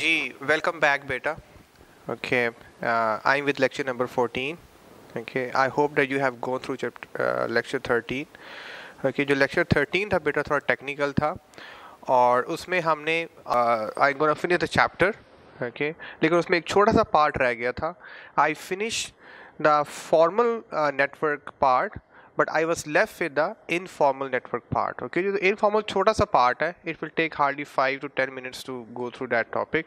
Ji welcome back beta. Okay, I'm with lecture number 14. Okay, I hope that you have gone through lecture 13. Okay, जो lecture 13 था बेटा थोड़ा technical था और उसमें हमने I'm gonna finish the chapter. Okay, लेकिन उसमें एक छोटा सा part रह गया था. I finished the formal network part, but I was left with the informal network part. Okay, जो informal छोटा सा part है, it will take hardly 5 to 10 minutes to go through that topic.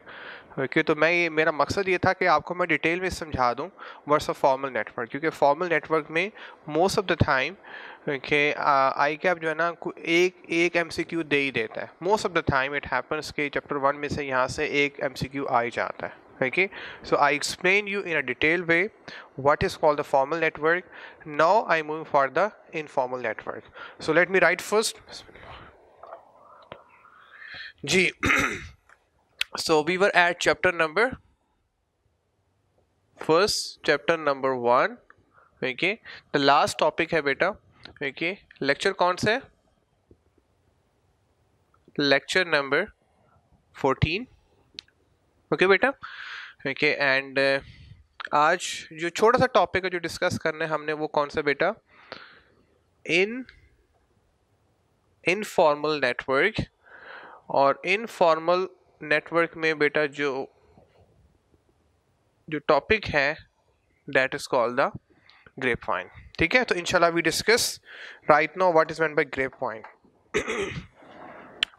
Okay तो मेरा मकसद ये था कि आपको मैं डिटेल में समझा दूँ वर्ड्स ऑफ फॉर्मल नेटवर्क, क्योंकि फॉर्मल नेटवर्क में most of the time okay I cap जो है ना एक एमसीक्यू दे ही देता है. Most of the time it happens कि चैप्टर 1 में से यहाँ से एक एमसीक्यू आ ही जाता है. Okay, so I explain you in a detailed way what is called the formal network. Now I move for the informal network. So let me write first. G. So we were at chapter number 1. Okay, the last topic है बेटा. Okay, lecture कौन सा है? Lecture number 14. Okay बेटा. Okay, and आज जो छोटा सा टॉपिक है जो डिस्कस करना है हमने वो कौन सा बेटा? Informal network. और इनफॉर्मल नेटवर्क में बेटा जो टॉपिक है that is called the grapevine. ठीक है, तो इंशाल्लाह we discuss right now what is meant by grapevine.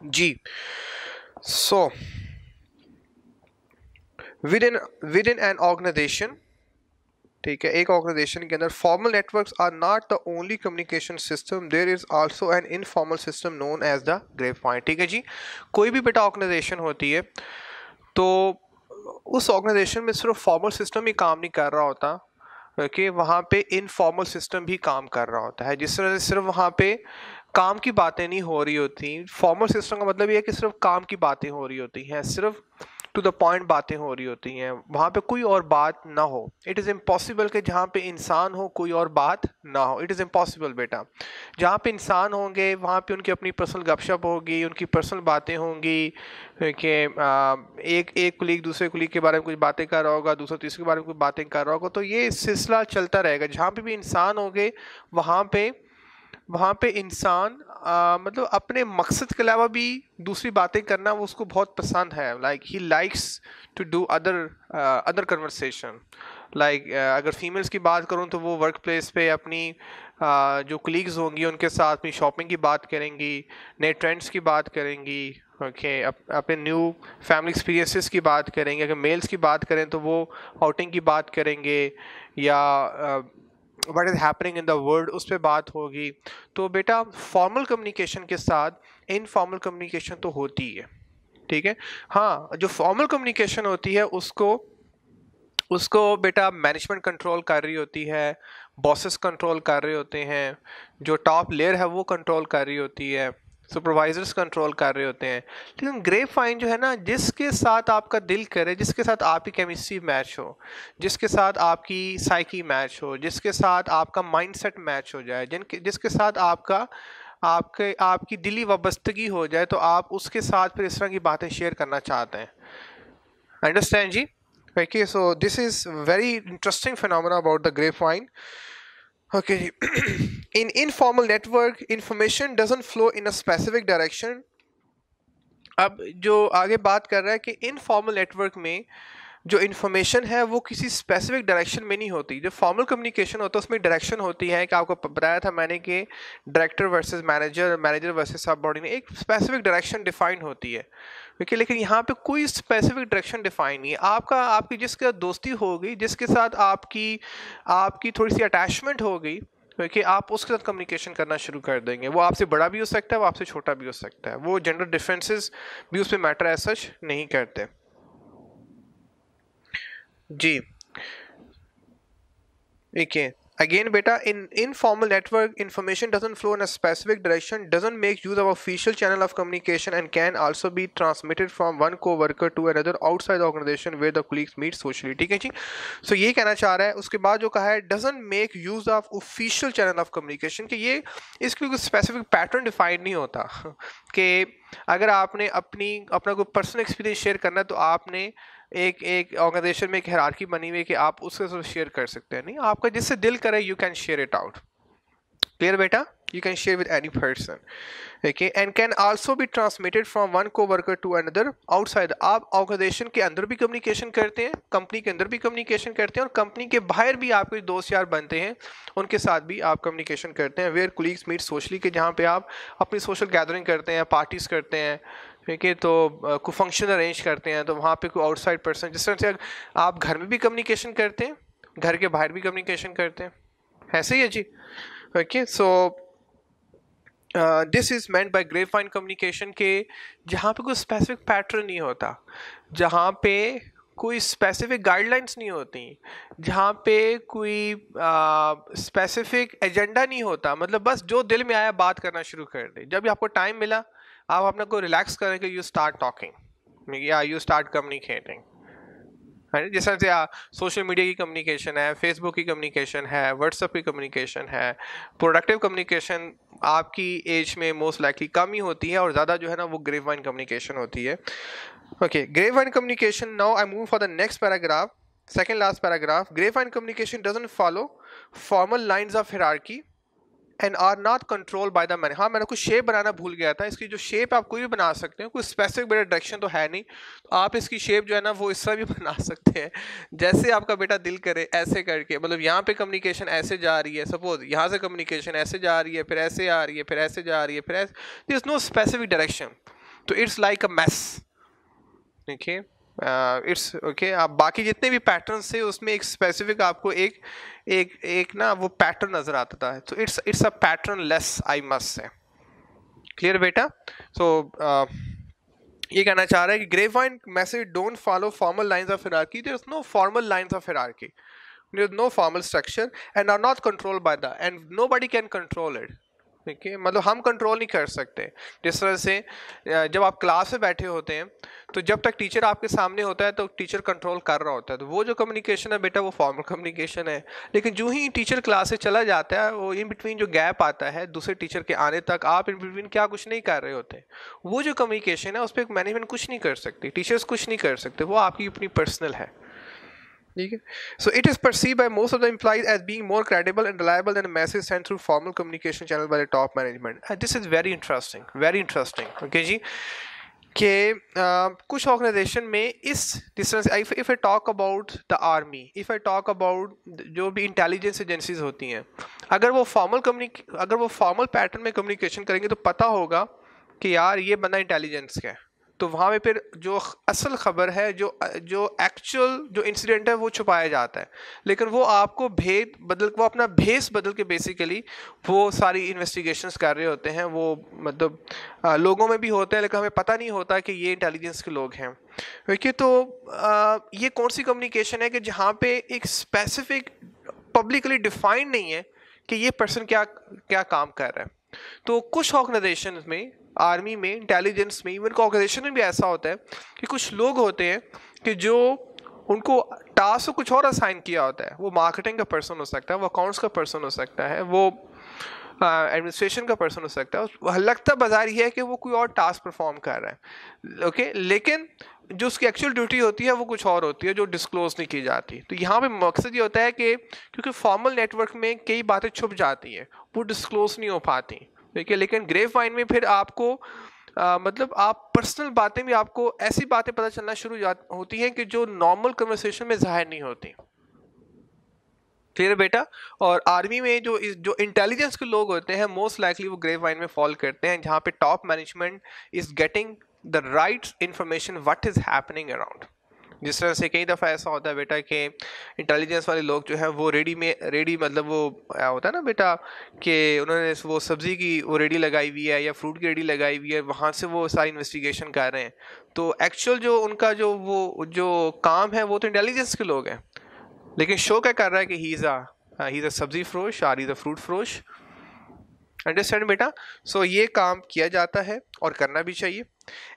जी, so within an organization, ठीक है, एक ऑर्गेनाइजेशन के अंदर formal networks are not the only communication system, there is also an informal system known as the grapevine. ठीक है जी, कोई भी बेटा ऑर्गेनाइजेशन होती है तो उस ऑर्गेनाइजेशन में सिर्फ फॉर्मल सिस्टम ही काम नहीं कर रहा होता, कि वहाँ पे इनफॉर्मल सिस्टम भी काम कर रहा होता है. जिस तरह से सिर्फ वहाँ पे काम की बातें नहीं हो रही होती, फॉर्मल सिस्टम का मतलब ये है कि सिर्फ काम की बातें हो रही होती हैं, सिर्फ टू द पॉइंट बातें हो रही होती हैं, वहाँ पे कोई और बात ना हो. इट इज़ इम्पॉसिबल कि जहाँ पे इंसान हो कोई और बात ना हो. इट इज़ इम्पॉसिबल बेटा. जहाँ पे इंसान होंगे वहाँ पे उनकी अपनी पर्सनल गपशप होगी, उनकी पर्सनल बातें होंगी, कि एक कुलीग दूसरे कुलीग के बारे में कुछ बातें कर रहा होगा, दूसरा तीसरे के बारे में कुछ बातें कर रहा होगा, तो ये सिलसिला चलता रहेगा. जहाँ पे भी इंसान होंगे वहाँ पे इंसान मतलब अपने मकसद के अलावा भी दूसरी बातें करना वो उसको बहुत पसंद है. Like he likes to do other conversation. Like अगर फीमेल्स की बात करूँ तो वो वर्क प्लेस पे अपनी जो कलीग्स होंगी उनके साथ अपनी शॉपिंग की बात करेंगी, नए ट्रेंड्स की बात करेंगी. ओके, अपने न्यू फैमिली एक्सपीरियंसेस की बात करेंगे. अगर मेल्स की बात करें तो वो आउटिंग की बात करेंगे या what is happening in the world उस पर बात होगी. तो बेटा फॉर्मल कम्युनिकेशन के साथ इनफॉर्मल कम्युनिकेशन तो होती ही है. ठीक है, हाँ, जो फॉर्मल कम्युनिकेशन होती है उसको बेटा मैनेजमेंट कंट्रोल कर रही होती है, बॉसेस कंट्रोल कर रहे होते हैं, जो टॉप लेयर है वो कंट्रोल कर रही होती है, सुपरवाइजर्स कंट्रोल कर रहे होते हैं. लेकिन ग्रेपवाइन जो है ना, जिसके साथ आपका दिल करे, जिसके साथ आपकी केमिस्ट्री मैच हो, जिसके साथ आपकी साइकी मैच हो, जिसके साथ आपका माइंडसेट मैच हो जाए, जिसके साथ आपकी दिली वाबस्तगी हो जाए, तो आप उसके साथ फिर इस तरह की बातें शेयर करना चाहते हैं. अंडरस्टैंड जी? Okay, so this is very interesting phenomena about the grapevine. Okay, in informal network, information doesn't flow in a specific direction. अब जो आगे बात कर रहा है कि इनफॉर्मल नेटवर्क में जो इन्फॉर्मेशन है वो किसी स्पेसिफिक डायरेक्शन में नहीं होती. जो फॉर्मल कम्युनिकेशन होता है उसमें डायरेक्शन होती है, कि आपको बताया था मैंने कि director versus manager versus subordinate, एक स्पेसिफिक डायरेक्शन डिफाइन होती है. ओके, लेकिन यहाँ पे कोई स्पेसिफिक डायरेक्शन डिफाइन नहीं है. आपकी जिसके दोस्ती हो गई, जिसके साथ आपकी थोड़ी सी अटैचमेंट हो गई, क्योंकि आप उसके साथ कम्युनिकेशन करना शुरू कर देंगे. वो आपसे बड़ा भी हो सकता है, वो आपसे छोटा भी हो सकता है, वो जेंडर डिफरेंसेस भी उस पर मैटर एज सच नहीं करते. जी, देखिए Again beta, in informal network information doesn't flow in a specific direction, doesn't make use of official channel of communication, and can also be transmitted from one co-worker to another outside the organization where the colleagues meet socially. ठीक है जी. So ये कहना चाह रहा है. उसके बाद जो कहा है doesn't make use of official channel of communication, कि ये इसकी कोई specific pattern define नहीं होता कि अगर आपने अपना कोई पर्सनल एक्सपीरियंस शेयर करना है तो आपने एक ऑर्गेनाइजेशन में एक हायरार्की बनी हुई है कि आप उसके साथ शेयर कर सकते हैं. नहीं, आपका जिससे दिल करे you can share it out. Clear बेटा? You can share with any person, okay, and can also be transmitted from one co-worker to another outside. आप ऑर्गेनाइजेशन के अंदर भी कम्युनिकेशन करते हैं, कंपनी के अंदर भी कम्युनिकेशन करते हैं, और कंपनी के बाहर भी आपके दोस्त यार बनते हैं, उनके साथ भी आप कम्युनिकेशन करते हैं. वेयर कोलीग्स मीट सोशली, के जहाँ पे आप अपनी सोशल गैदरिंग करते हैं, पार्टीज करते हैं, ठीक है, तो कोई फंक्शन अरेंज करते हैं, तो वहाँ पे कोई आउटसाइड पर्सन, जिस तरह से आप घर में भी कम्युनिकेशन करते हैं, घर के बाहर भी कम्युनिकेशन करते हैं, ऐसे ही है जी. Okay, so this is meant by grapevine communication, के जहाँ पे कोई स्पेसिफिक पैटर्न नहीं होता, जहाँ पे कोई स्पेसिफिक गाइडलाइंस नहीं होती, जहाँ पे कोई स्पेसिफिक एजेंडा नहीं होता, मतलब बस जो दिल में आया बात करना शुरू कर दे. जब भी आपको टाइम मिला आप अपने को रिलैक्स करें कि यू स्टार्ट टॉकिंग या यू स्टार्ट कम्युनिकेटिंग. है जिस तरह से सोशल मीडिया की कम्युनिकेशन है, फेसबुक की कम्युनिकेशन है, व्हाट्सएप की कम्युनिकेशन है. प्रोडक्टिव कम्युनिकेशन आपकी एज में मोस्ट लाइकली कम ही होती है, और ज़्यादा जो है ना वो ग्रेपवाइन कम्युनिकेशन होती है. Okay, grapevine communication. Now I move for the next paragraph, second last paragraph. Grapevine communication doesn't follow formal lines of hierarchy and are not control by the man. हाँ, मैंने कुछ शेप बनाना भूल गया था. इसकी जो शेप आप कोई भी बना सकते हो, कोई स्पेसिफिक बेटा डायरेक्शन तो है नहीं, तो आप इसकी शेप जो है ना वो इस तरह भी बना सकते हैं जैसे आपका बेटा दिल करे, ऐसे करके. मतलब यहाँ पे कम्युनिकेशन ऐसे जा रही है, सपोज यहाँ से कम्युनिकेशन ऐसे जा रही है, फिर ऐसे आ रही है, फिर ऐसे जा रही है, फिर ऐसे. There is no specific direction, तो इट्स लाइक अ मैस. देखिए, इट्स ओके. आप बाकी जितने भी पैटर्न्स थे उसमें एक स्पेसिफिक आपको एक एक एक ना वो पैटर्न नजर आता था. तो it's a patternless, I must say. Clear बेटा? सो ये कहना चाह रहा है कि grapevine message don't follow formal lines of hierarchy. There is no formal lines of hierarchy, there is no formal structure, and are not controlled by the, and nobody can control it. ठीक है, मतलब हम control नहीं कर सकते. जिस तरह से जब आप क्लास में बैठे होते हैं तो जब तक टीचर आपके सामने होता है तो टीचर कंट्रोल कर रहा होता है, तो वो जो कम्युनिकेशन है बेटा वो फॉर्मल कम्युनिकेशन है. लेकिन जो ही टीचर क्लास से चला जाता है, वो इन बिटवीन जो गैप आता है दूसरे टीचर के आने तक, आप इन बिटवीन क्या कुछ नहीं कर रहे होते, वो जो कम्युनिकेशन है उस पर मैनेजमेंट कुछ नहीं कर सकती, टीचर्स कुछ नहीं कर सकते, वो आपकी अपनी पर्सनल है. ठीक है. So it is perceived by most of the employees as being more credible and reliable than a message sent through formal communication channel by the top management. This is very interesting, very interesting. Okay जी, कि कुछ organisation में इस distance, if I talk about the army, if I talk about जो भी intelligence agencies होती हैं, अगर वो फॉर्मल पैटर्न में कम्युनिकेशन करेंगे तो पता होगा कि यार ये बंदा इंटेलिजेंस का है, तो वहाँ पे फिर जो असल खबर है, जो एक्चुअल जो इंसिडेंट है वो छुपाया जाता है. लेकिन वो आपको वो अपना भेस बदल के बेसिकली वो सारी इन्वेस्टिगेशंस कर रहे होते हैं. वो मतलब लोगों में भी होते हैं, लेकिन हमें पता नहीं होता कि ये इंटेलिजेंस के लोग हैं. देखिए, तो ये कौन सी कम्युनिकेशन है कि जहाँ पे एक स्पेसिफिक पब्लिकली डिफाइंड नहीं है कि ये पर्सन क्या क्या काम कर रहा है. तो कुछ ऑर्गेनाइजेशन में, आर्मी में, इंटेलिजेंस में, इवन ऑर्गेनाइजेशन में भी ऐसा होता है कि कुछ लोग होते हैं कि जो उनको टास्क कुछ और असाइन किया होता है. वो मार्केटिंग का पर्सन हो सकता है, वो अकाउंट्स का पर्सन हो सकता है, वो एडमिनिस्ट्रेशन का पर्सन हो सकता है. लगता बाजार ये है कि वो कोई और टास्क परफॉर्म कर रहा है, ओके, लेकिन जो उसकी एक्चुअल ड्यूटी होती है वो कुछ और होती है जो डिस्क्लोज नहीं की जाती. तो यहाँ पे मकसद ये होता है कि क्योंकि फॉर्मल नेटवर्क में कई बातें छुप जाती हैं, वो डिस्क्लोज नहीं हो पाती. ठीक है, लेकिन ग्रेपवाइन में फिर आपको मतलब आप पर्सनल बातें भी, आपको ऐसी बातें पता चलना शुरू होती हैं कि जो नॉर्मल कन्वर्सेशन में जाहिर नहीं होती. क्लियर बेटा? और आर्मी में जो इंटेलिजेंस के लोग होते हैं मोस्ट लाइकली वो ग्रेपवाइन में फॉल करते हैं, जहाँ पे top management is getting the right information what is happening around. जिस तरह से कई दफ़ा ऐसा होता है बेटा कि इंटेलिजेंस वाले लोग जो हैं वो रेडी मतलब वो होता है ना बेटा कि उन्होंने वो सब्ज़ी की वो रेडी लगाई हुई है या फ्रूट की रेडी लगाई हुई है, वहाँ से वो सारी इन्वेस्टिगेशन कर रहे हैं. तो एक्चुअल जो उनका जो काम है वो तो इंटेलिजेंस के लोग हैं, लेकिन शो क्या कर रहा है कि he is a he is अ सब्जी फरोश और ही इज अ फ्रूट फरोश। अंडरस्टैंड बेटा? सो ये काम किया जाता है और करना भी चाहिए।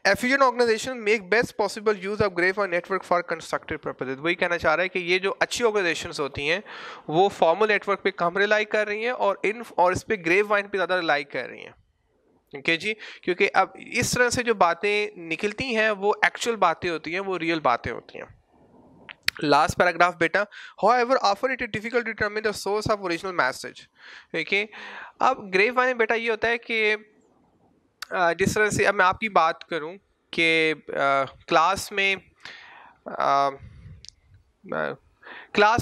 Efficient organization make best possible use of grapevine network for constructive purposes. वही कहना चाह रहा है कि ये जो अच्छी ऑर्गेनाइजेशंस होती हैं वो फॉर्मल नेटवर्क पे कम रिलाई कर रही हैं और इस पे ग्रेपवाइन पे ज़्यादा रिलाई कर रही हैं। ओके जी, क्योंकि अब इस तरह से जो बातें निकलती हैं वो एक्चुअल बातें होती हैं, वो रियल बातें होती हैं। लास्ट पैराग्राफ बेटा, however often it is difficult to determine the source of original message। Okay, अब ग्रेपवाइन में बेटा ये होता है कि जिस तरह से अब मैं आपकी बात करूं कि क्लास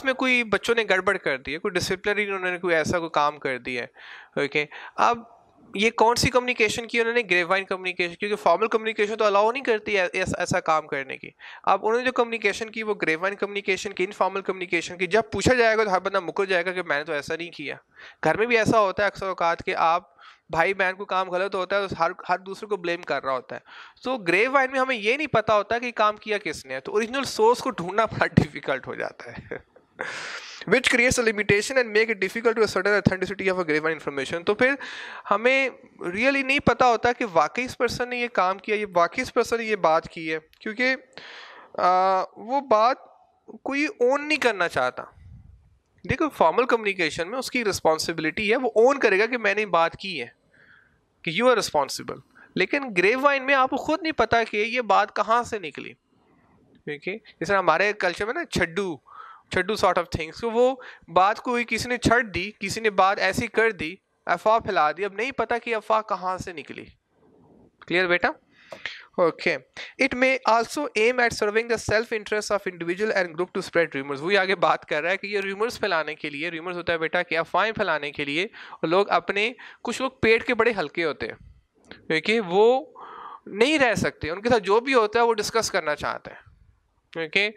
में कोई बच्चों ने गड़बड़ कर दी है, कोई डिसिप्लिनरी उन्होंने कोई ऐसा कोई काम कर दिया है। ओके, अब ये कौन सी कम्युनिकेशन की उन्होंने? ग्रेपवाइन कम्युनिकेशन, क्योंकि फॉर्मल कम्युनिकेशन तो अलाउ नहीं करती है ऐसा काम करने की। अब उन्होंने जो कम्युनिकेशन की वो ग्रेपवाइन कम्युनिकेशन की, इनफॉर्मल कम्युनिकेशन की। जब पूछा जाएगा तो हर बंदा मुकर जाएगा कि मैंने तो ऐसा नहीं किया। घर में भी ऐसा होता है अक्सर औकात कि आप भाई बहन को काम गलत होता है तो हर दूसरे को ब्लेम कर रहा होता है। तो ग्रेपवाइन में हमें ये नहीं पता होता कि काम किया किसने, तो ओरिजिनल सोर्स को ढूंढना बड़ा डिफिकल्ट हो जाता है which creates a limitation and make it difficult to ascertain authenticity of a grapevine information। तो फिर हमें रियली नहीं पता होता कि वाकई इस पर्सन ने ये काम किया, ये वाकई इस पर्सन ने ये बात की है, क्योंकि वो बात कोई ओन नहीं करना चाहता। देखो फॉर्मल कम्युनिकेशन में उसकी रिस्पॉन्सिबिलिटी है, वो ओन करेगा कि मैंने बात की है, कि यू आर रिस्पॉन्सिबल। लेकिन ग्रेपवाइन में आपको खुद नहीं पता कि ये बात कहाँ से निकली। ठीक है, जैसे हमारे कल्चर में ना छड्डू सॉर्ट ऑफ थिंग्स, तो वो बात कोई किसी ने छड़ दी, किसी ने बात ऐसी कर दी, अफवाह फैला दी, अब नहीं पता कि अफवाह कहाँ से निकली। क्लियर बेटा? Okay, it may also aim at serving the self interest of individual and group to spread rumours. वही आगे बात कर रहा है कि ये रूमर्स फैलाने के लिए, रूमर्स होता है बेटा कि अफवाहें फैलाने के लिए, और लोग अपने, कुछ लोग पेट के बड़े हल्के होते हैं, क्योंकि वो नहीं रह सकते, उनके साथ जो भी होता है वो डिस्कस करना चाहते हैं। ओके,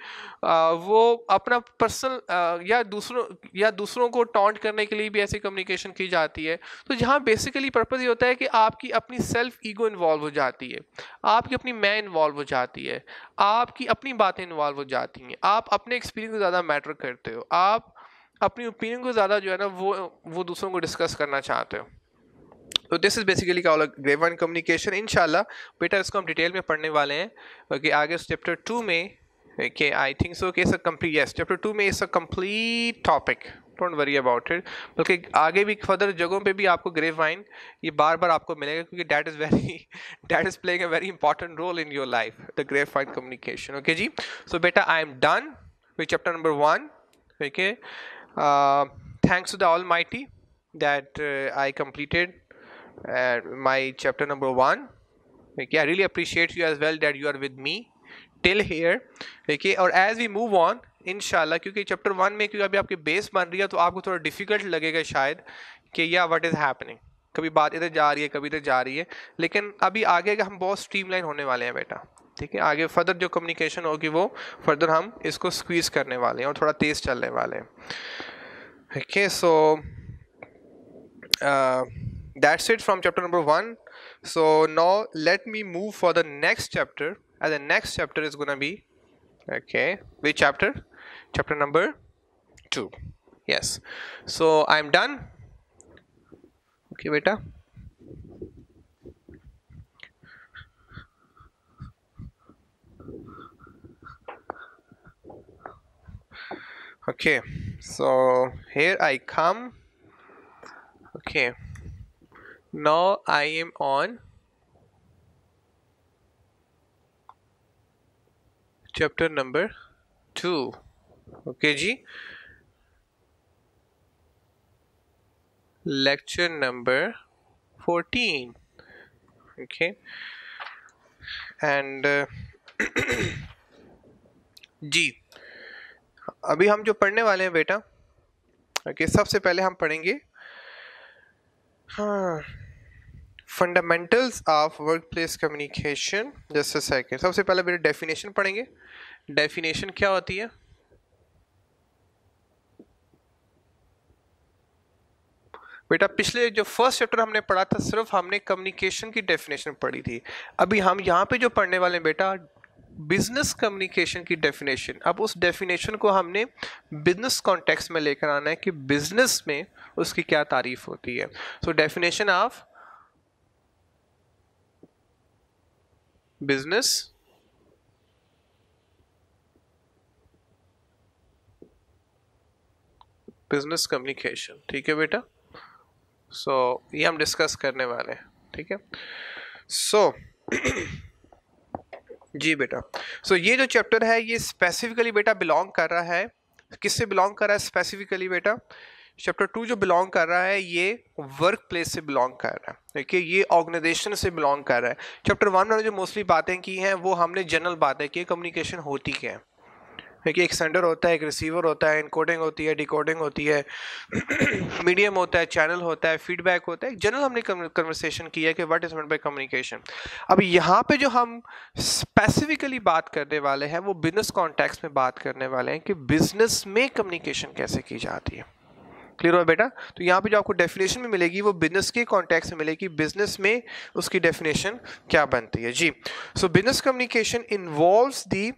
वो अपना पर्सनल या दूसरों को टॉन्ट करने के लिए भी ऐसी कम्युनिकेशन की जाती है। तो जहाँ बेसिकली पर्पस ये होता है कि आपकी अपनी सेल्फ ईगो इन्वॉल्व हो जाती है, आपकी अपनी मैं इन्वॉल्व हो जाती है, आपकी अपनी बातें इन्वॉल्व हो जाती हैं, आप अपने एक्सपीरियंस को ज़्यादा मैटर करते हो, आप अपनी ओपिनियन को ज़्यादा जो है ना वो दूसरों को डिस्कस करना चाहते हो। तो दिस इज बेसिकली का ग्रेपवाइन कम्युनिकेशन। इंशाल्लाह बेटा इसको हम डिटेल में पढ़ने वाले हैं, क्योंकि आगे चैप्टर 2 में okay I think so कि it's a complete, yes chapter 2 में it's a complete topic, don't worry about it। बल्कि आगे भी फर्दर जगहों पे भी आपको ग्रेपवाइन ये बार बार आपको मिलेगा, क्योंकि that is playing a very important role in your life, the grapevine communication। okay ji, so बेटा I am done with chapter number 1। okay, thanks to the Almighty that I completed my chapter number 1। okay, I really appreciate you as well that you are with me till here। okay, और as we move on इंशाल्लाह, क्योंकि chapter 1 में क्योंकि अभी आपकी base बन रही है तो आपको थोड़ा डिफिकल्ट लगेगा शायद कि या व्हाट इज हैपनिंग, कभी बात इधर जा रही है कभी इधर जा रही है, लेकिन अभी आगे का हम बहुत स्ट्रीमलाइन होने वाले हैं बेटा। ठीक है, आगे फर्दर जो कम्युनिकेशन होगी वो फर्दर हम इसको स्क्वीज करने वाले हैं और थोड़ा तेज चलने वाले हैं। okay, so that's it from chapter number 1। so now let me move for the next chapter, and the next chapter is gonna be, okay, which chapter? Chapter number 2। yes, so I'm done। okay beta, okay, so here I come। okay, now I am on chapter number 2। okay ji, lecture number 14। okay, and जी अभी हम जो पढ़ने वाले हैं बेटा, okay, सबसे पहले हम पढ़ेंगे fundamentals of work place communication. Just a second, सबसे पहले बेटा डेफिनेशन पढ़ेंगे। डेफिनेशन क्या होती है बेटा? पिछले जो फर्स्ट चैप्टर हमने पढ़ा था सिर्फ हमने कम्युनिकेशन की डेफिनेशन पढ़ी थी। अभी हम यहाँ पे जो पढ़ने वाले हैं बेटा बिजनेस कम्युनिकेशन की डेफिनेशन, अब उस डेफिनेशन को हमने बिजनेस कॉन्टेक्स्ट में लेकर आना है कि बिजनेस में उसकी क्या तारीफ होती है. So definition of business business communication. ठीक है बेटा, सो ये हम डिस्कस करने वाले हैं. ठीक है, सो जी बेटा, सो ये जो चैप्टर है ये स्पेसिफिकली बेटा बिलोंग कर रहा है, किससे बिलोंग कर रहा है स्पेसिफिकली बेटा? चैप्टर 2 जो बिलोंग कर रहा है ये वर्क प्लेस से बिलोंग कर रहा है. देखिए ये ऑर्गेनाइजेशन से बिलोंग कर रहा है. चैप्टर 1 में जो मोस्टली बातें की हैं वो हमने जनरल बातें की, कम्युनिकेशन होती क्या है. देखिए एक सेंडर होता है, एक रिसीवर होता है, इनकोडिंग होती है, डिकोडिंग होती है, मीडियम होता है, चैनल होता है, फीडबैक होता है. जनरल हमने कन्वर्सेशन की है कि what is meant by communication. अब यहाँ पे जो हम स्पेसिफिकली बात करने वाले हैं वो बिजनेस कॉन्टेक्स्ट में बात करने वाले हैं कि बिजनेस में कम्युनिकेशन कैसे की जाती है. क्लियर हो बेटा? तो यहाँ पे जो आपको डेफिनेशन में मिलेगी वो बिजनेस के कॉन्टेक्स्ट में मिलेगी, बिजनेस में उसकी डेफिनेशन क्या बनती है. जी, सो बिजनेस कम्युनिकेशन इन्वॉल्व्स दी,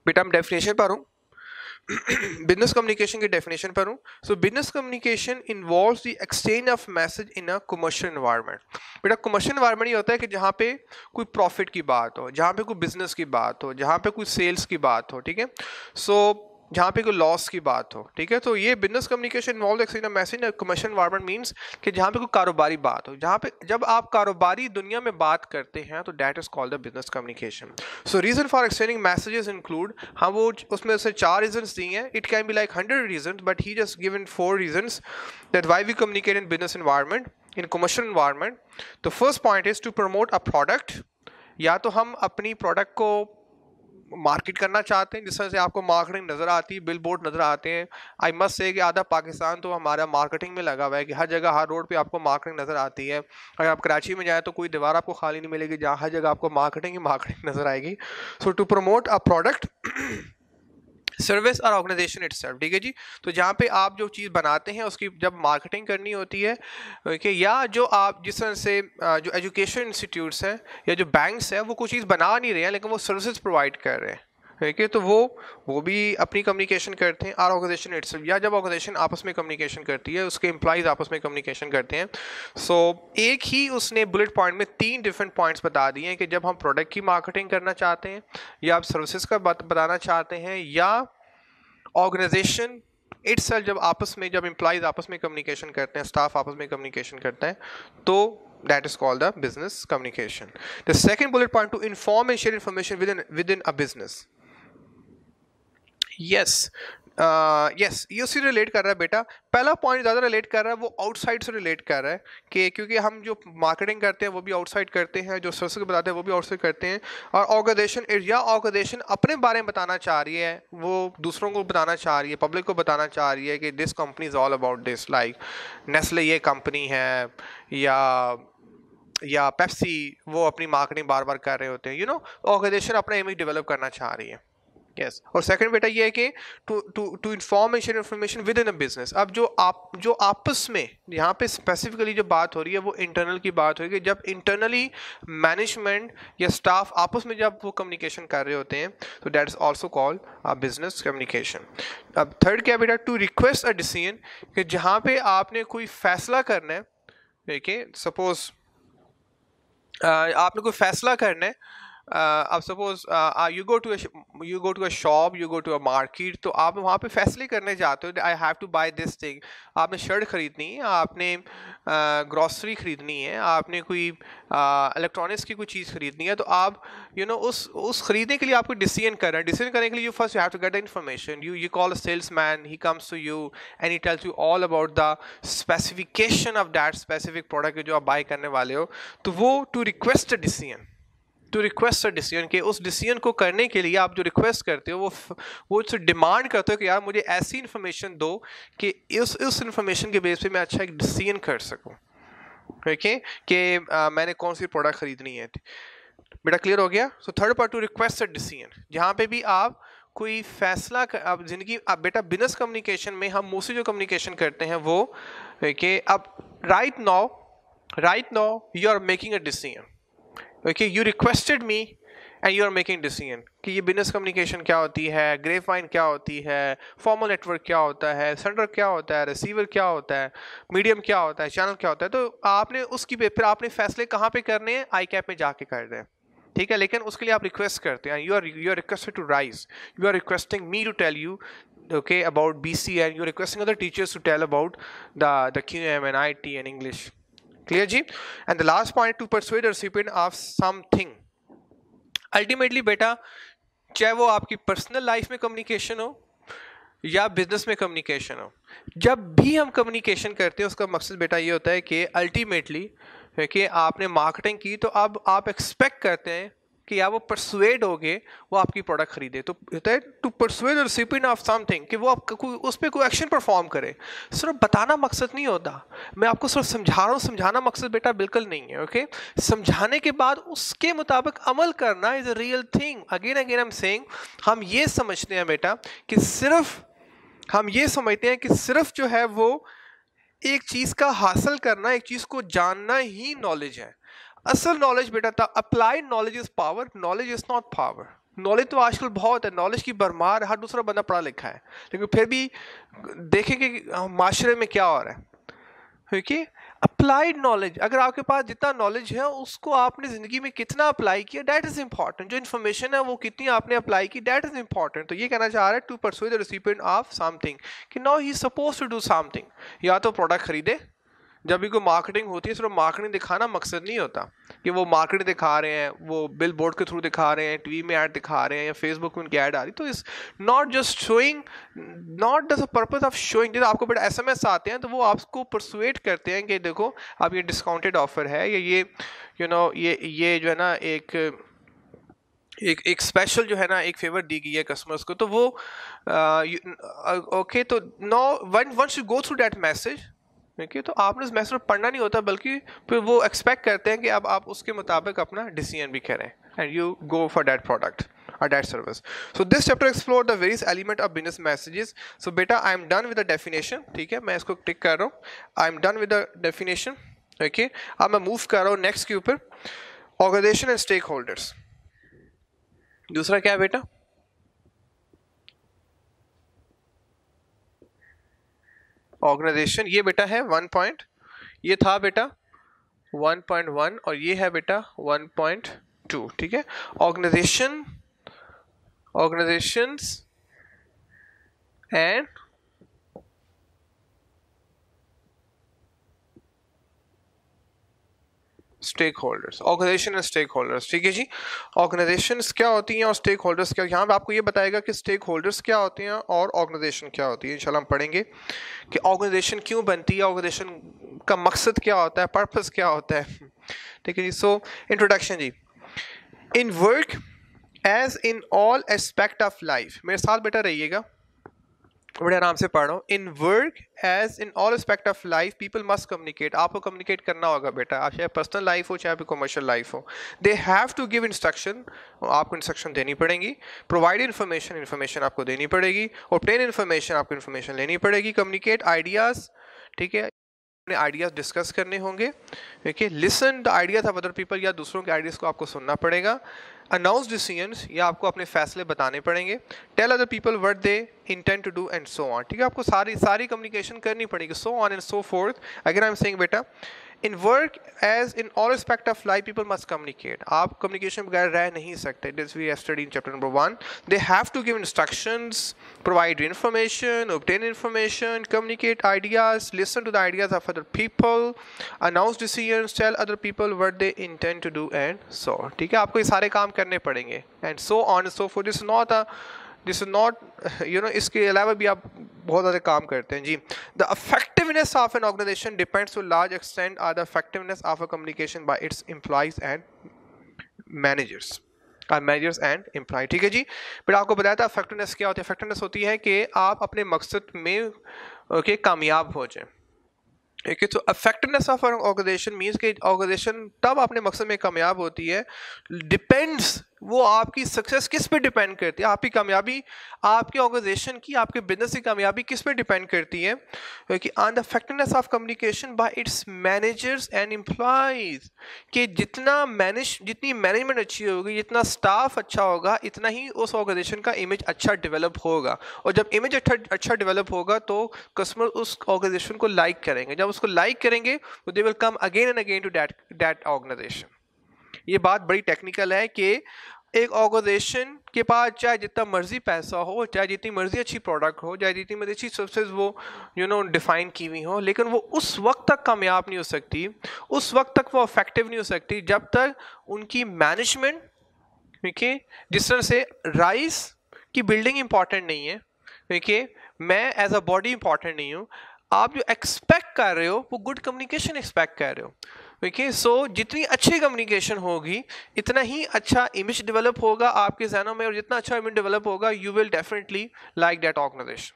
बेटा हम डेफिनेशन पर हूँ, बिजनेस कम्युनिकेशन की डेफिनेशन पर हूँ. सो business communication involves the exchange of message in a commercial environment. बेटा कमर्शियल एनवायरनमेंट ये होता है कि जहाँ पे कोई प्रॉफिट की बात हो, जहाँ पे कोई बिजनेस की बात हो, जहाँ पे कोई सेल्स की बात हो. ठीक है, सो जहाँ पे कोई लॉस की बात हो. ठीक है, तो ये business communication involve exchange of message in commercial environment means कि जहाँ पे कोई कारोबारी बात हो, जहाँ पे जब आप कारोबारी दुनिया में बात करते हैं तो that is called the business communication. So reason for exchanging messages include, हाँ वो उसमें से 4 रीजंस दिए हैं. It can be like 100 reasons but he just given 4 reasons that why we communicate in business environment, in commercial environment. The first point is to promote a product. या तो हम अपनी प्रोडक्ट को मार्केट करना चाहते हैं, जिस तरह से आपको मार्केटिंग नज़र आती है, बिल बोर्ड नज़र आते हैं. आई मस्ट से कि आधा पाकिस्तान तो हमारा मार्केटिंग में लगा हुआ है कि हर जगह हर रोड पे आपको मार्केटिंग नज़र आती है. अगर आप कराची में जाए तो कोई दीवार आपको खाली नहीं मिलेगी जहाँ हर जगह आपको मार्केटिंग ही मार्केटिंग नज़र आएगी. So to promote a product, service और ऑर्गेनाइजेशन इटसेल्फ. ठीक है जी, तो जहाँ पे आप जो चीज़ बनाते हैं उसकी जब मार्केटिंग करनी होती है, ओके, या जो आप जिस तरह से जो एजुकेशन इंस्टीट्यूट्स हैं या जो बैंक्स हैं वो कुछ चीज़ बना नहीं रहे हैं लेकिन वो सर्विसेज प्रोवाइड कर रहे हैं. ठीक है, तो वो भी अपनी कम्युनिकेशन करते हैं. और ऑर्गेनाइजेशन इटसेल्फ, या जब ऑर्गेनाइजेशन आपस में कम्युनिकेशन करती है, उसके एम्प्लॉइज आपस में कम्युनिकेशन करते हैं. सो एक ही उसने बुलेट पॉइंट में 3 डिफरेंट पॉइंट्स बता दिए हैं कि जब हम प्रोडक्ट की मार्केटिंग करना चाहते हैं, या आप सर्विसेज का बताना चाहते हैं, या ऑर्गेनाइजेशन इटसेल्फ जब आपस में, जब एम्प्लॉइज आपस में कम्युनिकेशन करते हैं, स्टाफ आपस में कम्युनिकेशन करते हैं, तो that is called the business communication. The second bullet point, to inform and share information within a business. Yes yes, ये उससे रिलेट कर रहा है बेटा. पहला पॉइंट ज़्यादा रिलेट कर रहा है, वो आउटसाइड से रिलेट कर रहा है कि क्योंकि हम जो मार्केटिंग करते हैं वो भी आउटसाइड करते हैं, जो सर्विस को बताते हैं वो भी आउटसाइड करते हैं. और ऑर्गेनाइजेशन अपने बारे में बताना चाह रही है, वो दूसरों को बताना चाह रही है, पब्लिक को बताना चाह रही है कि this company is all about this, like Nestle ये कंपनी है, या पेप्सी, वो अपनी मार्केटिंग बार बार कर रहे होते हैं. ऑर्गेनाइजेशन अपना इमेज डेवलप करना चाह रही है. यस, और सेकंड बेटा ये है कि to inform and share information within a business. अब जो आपस में यहाँ पे स्पेसिफिकली जो बात हो रही है वो इंटरनल की बात हो रही है. जब इंटरनली मैनेजमेंट या स्टाफ आपस में जब वो कम्युनिकेशन कर रहे होते हैं तो that is also called a business communication. अब थर्ड क्या बेटा, टू रिक्वेस्ट अ डिसीजन, कि जहाँ पे आपने कोई फैसला करना है. देखिए सपोज आपने कोई फैसला करना है, अब suppose you go to a shop, you go to a market, तो आप वहाँ पे फैसले करने जाते हो. I have to buy this thing. आपने शर्ट खरीदनी है, आपने ग्रॉसरी खरीदनी है, आपने कोई इलेक्ट्रॉनिक्स की कोई चीज़ खरीदनी है, तो आप उस खरीदने के लिए आपको डिसीजन करना है. डिसीजन करने के लिए you have to get the information. You call a salesman, he comes to you and he tells you all about the specification of that specific product जो आप बाय करने वाले हो. तो वो टू रिक्वेस्ट अ डिसीजन के उस decision को करने के लिए आप जो रिक्वेस्ट करते हो वो उससे डिमांड करते हो कि यार मुझे ऐसी इन्फॉर्मेशन दो कि उस इन्फॉर्मेशन के बेस पे मैं अच्छा एक डिसीजन कर सकूं. ठीक है, कि मैंने कौन सी प्रोडक्ट खरीदनी है. बेटा क्लियर हो गया. So third part, to request a decision, जहाँ पे भी आप कोई फैसला अब जिंदगी, अब बेटा बिजनेस कम्युनिकेशन में हम मोस्टली जो कम्युनिकेशन करते हैं वो कि अब right now you are making a decision. Okay, you requested me and you are making decision कि ये बिजनेस कम्युनिकेशन क्या होती है, ग्रेपवाइन क्या होती है, फॉर्मल नेटवर्क क्या होता है, सेंडर क्या होता है, रिसीवर क्या होता है, मीडियम क्या होता है, चैनल क्या होता है। तो आपने उसकी फिर आपने फैसले कहाँ पे करने हैं, आई कैप में जाके कर रहे हैं, ठीक है। लेकिन उसके लिए आप रिक्वेस्ट करते हैं, you are requested to rise, you are requesting me to tell you okay about BC, and you're requesting other teachers to tell about the QM and IT and English. Clear जी? And the last point, to persuade a recipient of something. Ultimately बेटा, चाहे वो आपकी personal life में communication हो या business में communication हो, जब भी हम कम्युनिकेशन करते हैं उसका मकसद बेटा ये होता है कि अल्टीमेटली कि आपने मार्केटिंग की तो अब आप एक्सपेक्ट करते हैं कि या वो परसुएड हो गए वो आपकी प्रोडक्ट खरीदे। तो होता है to persuade recipient of something, कि वो आपका उस पर कोई एक्शन परफॉर्म करे। सिर्फ बताना मकसद नहीं होता, मैं आपको सिर्फ समझा रहा हूँ, समझाना मकसद बेटा बिल्कुल नहीं है। ओके, समझाने के बाद उसके मुताबिक अमल करना is a real thing. Again again I am saying, हम ये समझते हैं बेटा कि हम ये समझते हैं कि सिर्फ जो है वो एक चीज़ का हासिल करना, एक चीज़ को जानना ही नॉलेज है। असल नॉलेज बेटा था, applied knowledge is power, knowledge is not power. Knowledge तो आजकल बहुत है, नॉलेज की भरमार, हर दूसरा बंदा पढ़ा लिखा है, लेकिन फिर भी देखेंगे कि माशरे में क्या हो रहा है। ठीक है, अप्लाइड नॉलेज, अगर आपके पास जितना नॉलेज है उसको आपने ज़िंदगी में कितना अप्लाई किया, डैट इज़ इंपॉर्टेंट। जो इन्फॉर्मेशन है वो कितनी आपने अप्लाई की, डैट इज़ इंपॉर्टेंट। तो ये कहना चाह रहा है to persuade the recipient of something, कि now he is suppose to do something. या तो प्रोडक्ट खरीदे, जब भी कोई मार्केटिंग होती है सिर्फ मार्केटिंग दिखाना मकसद नहीं होता कि वो मार्केटिंग दिखा रहे हैं, वो बिल बोर्ड के थ्रू दिखा रहे हैं, टीवी में ऐड दिखा रहे हैं या फेसबुक में उनकी ऐड आ रही। तो इस not just showing, not the purpose of showing. जैसे आपको बड़ा SMS आते हैं तो वो आपको परसुएट करते हैं कि देखो अब ये डिस्काउंटेड ऑफर है, या ये ये जो है ना एक स्पेशल जो है ना एक फेवर दी गई है कस्टमर्स को। तो वो ओके, तो no once you go through that message, ठीक है, तो आपने उस मैसेज पढ़ना नहीं होता, बल्कि फिर वो एक्सपेक्ट करते हैं कि अब आप उसके मुताबिक अपना डिसीजन भी करें, and you go for that product or that service. So this chapter explored the various element of business messages. So beta I am done with the definition, ठीक है, मैं इसको टिक कर रहा हूँ, I am done with the definition. Okay, अब मैं move कर रहा हूँ नेक्स्ट के ऊपर, ऑर्गेनाइजेशन एंड स्टेक होल्डर्स। दूसरा क्या है बेटा, ऑर्गेनाइजेशन। ये बेटा है 1 पॉइंट, ये था बेटा 1.1 और ये है बेटा 1.2, ठीक है। Organizations and stakeholders, organization and stakeholders, ठीक है जी। ऑर्गेनाइजेशंस क्या होती हैं और स्टेक होल्डर्स क्या, यहाँ पे आपको ये बताएगा कि स्टेक होल्डर्स क्या होते हैं और ऑर्गेनाइजेशन क्या होती है। इंशाल्लाह हम पढ़ेंगे कि ऑर्गेनाइजेशन क्यों बनती है, ऑर्गेनाइजेशन का मकसद क्या होता है, पर्पस क्या होता है, ठीक है जी। सो इंट्रोडक्शन जी, in work as in all aspect of life, मेरे साथ बेटा रहिएगा, बड़े आराम से पढ़ रहा हूँ। In work as in all aspect of life people must communicate, आपको कम्युनिकेट करना होगा बेटा, आप चाहे पर्सनल लाइफ हो चाहे कमर्शियल लाइफ हो। They have to give instruction, आपको इंस्ट्रक्शन देनी पड़ेगी। प्रोवाइड इन्फॉर्मेशन, इन्फॉर्मेशन आपको देनी पड़ेगी। ऑब्टेन इन्फॉर्मेशन, आपको इन्फॉर्मेशन लेनी पड़ेगी। कम्युनिकेट आइडियाज़, ठीक है, अपने आइडियाज़ डिस्कस करने होंगे, ठीक है। Listen the ideas of other people, या दूसरों के आइडियाज़ को आपको सुनना पड़ेगा। अनाउंस डिसीजंस, या आपको अपने फैसले बताने पड़ेंगे। Tell other people what they intend to do and so on, ठीक है, आपको सारी कम्युनिकेशन करनी पड़ेगी, so on and so forth. Again I am saying बेटा, in work as in all aspect of life people must communicate, आप communication बगैर रह नहीं सकते। This we have studied in chapter number 1। They have to give instructions, provide information, obtain information, communicate ideas, listen to the ideas of other people, announce decisions, tell other people what they intend to do and so, ठीक है, आपको ये सारे काम करने पड़ेंगे, and so on and so forth. This is not इसके अलावा भी आप बहुत ज़्यादा काम करते हैं जी। The effectiveness of an organisation depends to large extent on the effectiveness of a communication by its employees and managers, and employ, ठीक है जी। फिर आपको बताया था इफेक्टिवनेस क्या होती है। इफेक्टिवनेस होती है कि आप अपने मकसद में कामयाब हो जाएं, ठीक है। तो इफेक्टिवनेस ऑफ ऑर्गेनाइजेशन मीन्स कि ऑर्गेनाइजेशन तब अपने मकसद में कामयाब होती है, डिपेंड्स वो आपकी सक्सेस किस पे डिपेंड करती है, आपकी कामयाबी, आपके ऑर्गेनाइजेशन की, आपके बिजनेस की कामयाबी किस पे डिपेंड करती है, क्योंकि on the effectiveness of communication by it's managers and employees, कि जितनी मैनेजमेंट अच्छी होगी, जितना स्टाफ अच्छा होगा, इतना ही उस ऑर्गेनाइजेशन का इमेज अच्छा डेवलप होगा, और जब इमेज अच्छा डेवलप होगा तो कस्टमर उस ऑर्गेनाइजेशन को लाइक करेंगे, जब उसको लाइक करेंगे तो they will come again and again to that organization. ये बात बड़ी टेक्निकल है कि एक ऑर्गेनाइजेशन के पास चाहे जितना मर्जी पैसा हो, चाहे जितनी मर्जी अच्छी प्रोडक्ट हो, चाहे जितनी मर्जी अच्छी सर्विसेज वो डिफाइन की हुई हो, लेकिन वो उस वक्त तक कामयाब नहीं हो सकती, उस वक्त तक वो इफेक्टिव नहीं हो सकती जब तक उनकी मैनेजमेंट, देखिए जिस तरह से राइस की बिल्डिंग इंपॉर्टेंट नहीं है, देखिए मैं एज अ बॉडी इंपॉर्टेंट नहीं हूँ, आप जो एक्सपेक्ट कर रहे हो वो गुड कम्युनिकेशन एक्सपेक्ट कर रहे हो, देखिए सो जितनी अच्छी कम्युनिकेशन होगी इतना ही अच्छा इमेज डेवलप होगा आपके जहनों में, और जितना अच्छा इमेज डेवलप होगा you will definitely like that organization.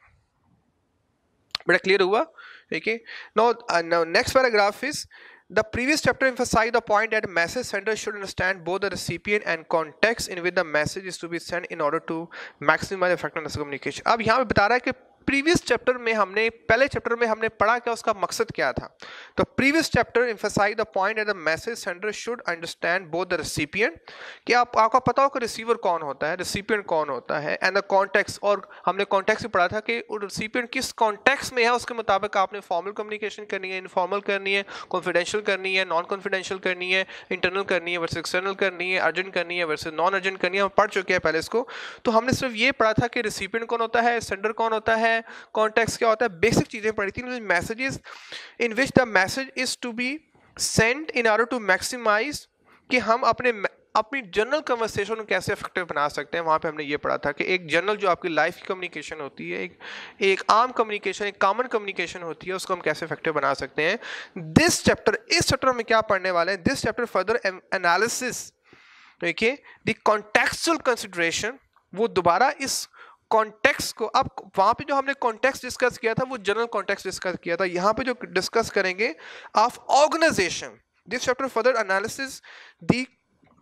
बड़ा क्लियर हुआ, देखिए now next paragraph is the previous chapter emphasized the point that message sender should understand both the recipient and context in which the message is to be sent in order to maximize effectiveness of communication। अब यहाँ पे बता रहा है कि previous chapter में हमने, पहले चैप्टर में हमने पढ़ा क्या, उसका मकसद क्या था। तो previous chapter emphasise the point that the message sender should understand both the recipient, कि आपको पता हो कि रिसीवर कौन होता है, रिसिपिएंट कौन होता है, एंड द कॉन्टेक्स्ट, और हमने कॉन्टेक्स्ट भी पढ़ा था कि रिसिपिएंट किस कॉन्टेक्स्ट में है, उसके मुताबिक आपने फॉर्मल कम्युनिकेशन करनी है, इनफॉर्मल करनी है, कॉन्फिडेंशियल करनी है, नॉन कॉन्फिडेंशियल करनी है, इंटरनल करनी है वर्सेस एक्सटर्नल करनी है, अर्जेंट करनी है वर्सेस नॉन अर्जेंट करनी है। हम पढ़ चुके हैं पहले इसको। तो हमने सिर्फ ये पढ़ा था कि रिसिपिएंट कौन होता है, सेंडर कौन होता है, कॉन्टेक्स्ट क्या होता है, बेसिक चीजें पढ़ी थी। Messages in which the message is to be send in order to maximise, कि हम अपनी जनरल कन्वर्सेशन को कैसे इफेक्टिव बना सकते हैं, वहाँ पे हमने ये पढ़ा था कि एक जनरल जो आपकी लाइफ की कम्युनिकेशन होती है, एक आम कम्युनिकेशन, एक कॉमन कम्युनिकेशन होती है, उसको हम कैसे इफेक्टिव बना सकते हैं। इस चैप्टर में क्या पढ़ने वाले हैं, दिस चैप्टर फर्दर एनालिसिस, देखिए द कॉन्टेक्चुअल कंसिडरेशन, वो दोबारा इस कॉन्टेक्स्ट को, अब वहां पे जो हमने कॉन्टेक्स्ट डिस्कस किया था वो जनरल कॉन्टेक्स्ट डिस्कस किया था, यहाँ पे जो डिस्कस करेंगे of organization, this chapter further analysis the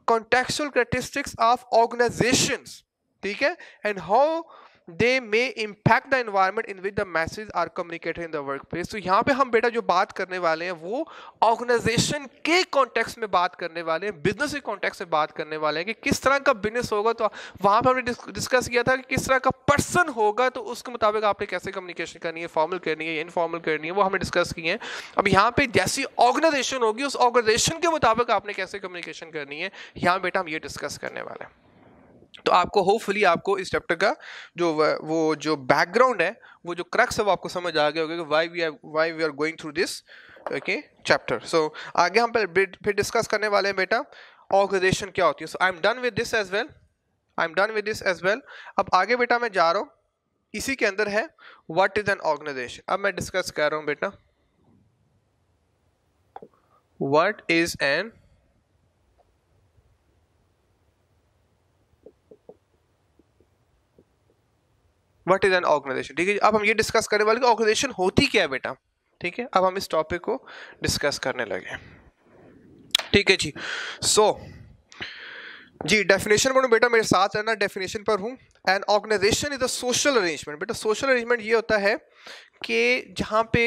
contextual characteristics of organizations, ठीक है, and how they may impact the environment in which the messages are communicated in the workplace। तो यहाँ पे हम बेटा जो बात करने वाले हैं वो ऑर्गेनाइजेशन के कॉन्टेक्स्ट में बात करने वाले हैं, बिजनेस के कॉन्टेक्स्ट में बात करने वाले हैं कि किस तरह का बिजनेस होगा। तो वहाँ पे हमने डिस्कस किया था कि किस तरह का पर्सन होगा, तो उसके मुताबिक आपने कैसे कम्युनिकेशन करनी है, फॉर्मल करनी है, इनफॉर्मल करनी है, वो हमने डिस्कस किए हैं। अब यहाँ पे जैसी ऑर्गेनाइजेशन होगी उस ऑर्गेनाइजेशन के मुताबिक आपने कैसे कम्युनिकेशन करनी है, यहाँ बेटा हम ये डिस्कस करने वाले हैं। तो आपको होपफुली आपको इस चैप्टर का जो बैकग्राउंड है, वो जो क्रक्स है, वो आपको समझ आ गया होगा कि why we are going through this okay chapter. So आगे हम फिर डिस्कस करने वाले हैं बेटा ऑर्गेनाइजेशन क्या होती है। So I am done with this as well. अब आगे बेटा मैं जा रहा हूँ, इसी के अंदर है व्हाट इज एन ऑर्गेनाइजेशन। अब मैं डिस्कस कर रहा हूँ बेटा व्हाट इज एन ऑर्गेनाइजेशन, ठीक है। अब हम ये डिस्कस करने वाले ऑर्गेनाइजेशन होती क्या है बेटा, ठीक है। अब हम इस टॉपिक को डिस्कस करने लगे, ठीक है जी। जी डेफिनेशन पढ़ो बेटा, मेरे साथ रहना, डेफिनेशन पर हूँ। An organization is a social arrangement. बेटा सोशल अरेंजमेंट ये होता है कि जहाँ पे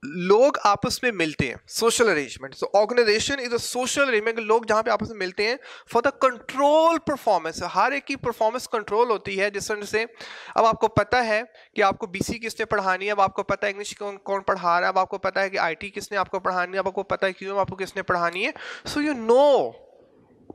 लोग आपस में मिलते हैं, social arrangement. So organization is a social arrangement, लोग जहां पे आपस में मिलते हैं फॉर द कंट्रोल परफॉर्मेंस, हर एक की परफॉर्मेंस कंट्रोल होती है। जिस तरह से अब आपको पता है कि आपको बीसी किसने पढ़ानी है, अब आपको पता है इंग्लिश कौन पढ़ा रहा है, अब आपको पता है कि आईटी किसने आपको पढ़ानी है, अब आपको पता है क्यों आपको किसने पढ़ानी है। सो यू नो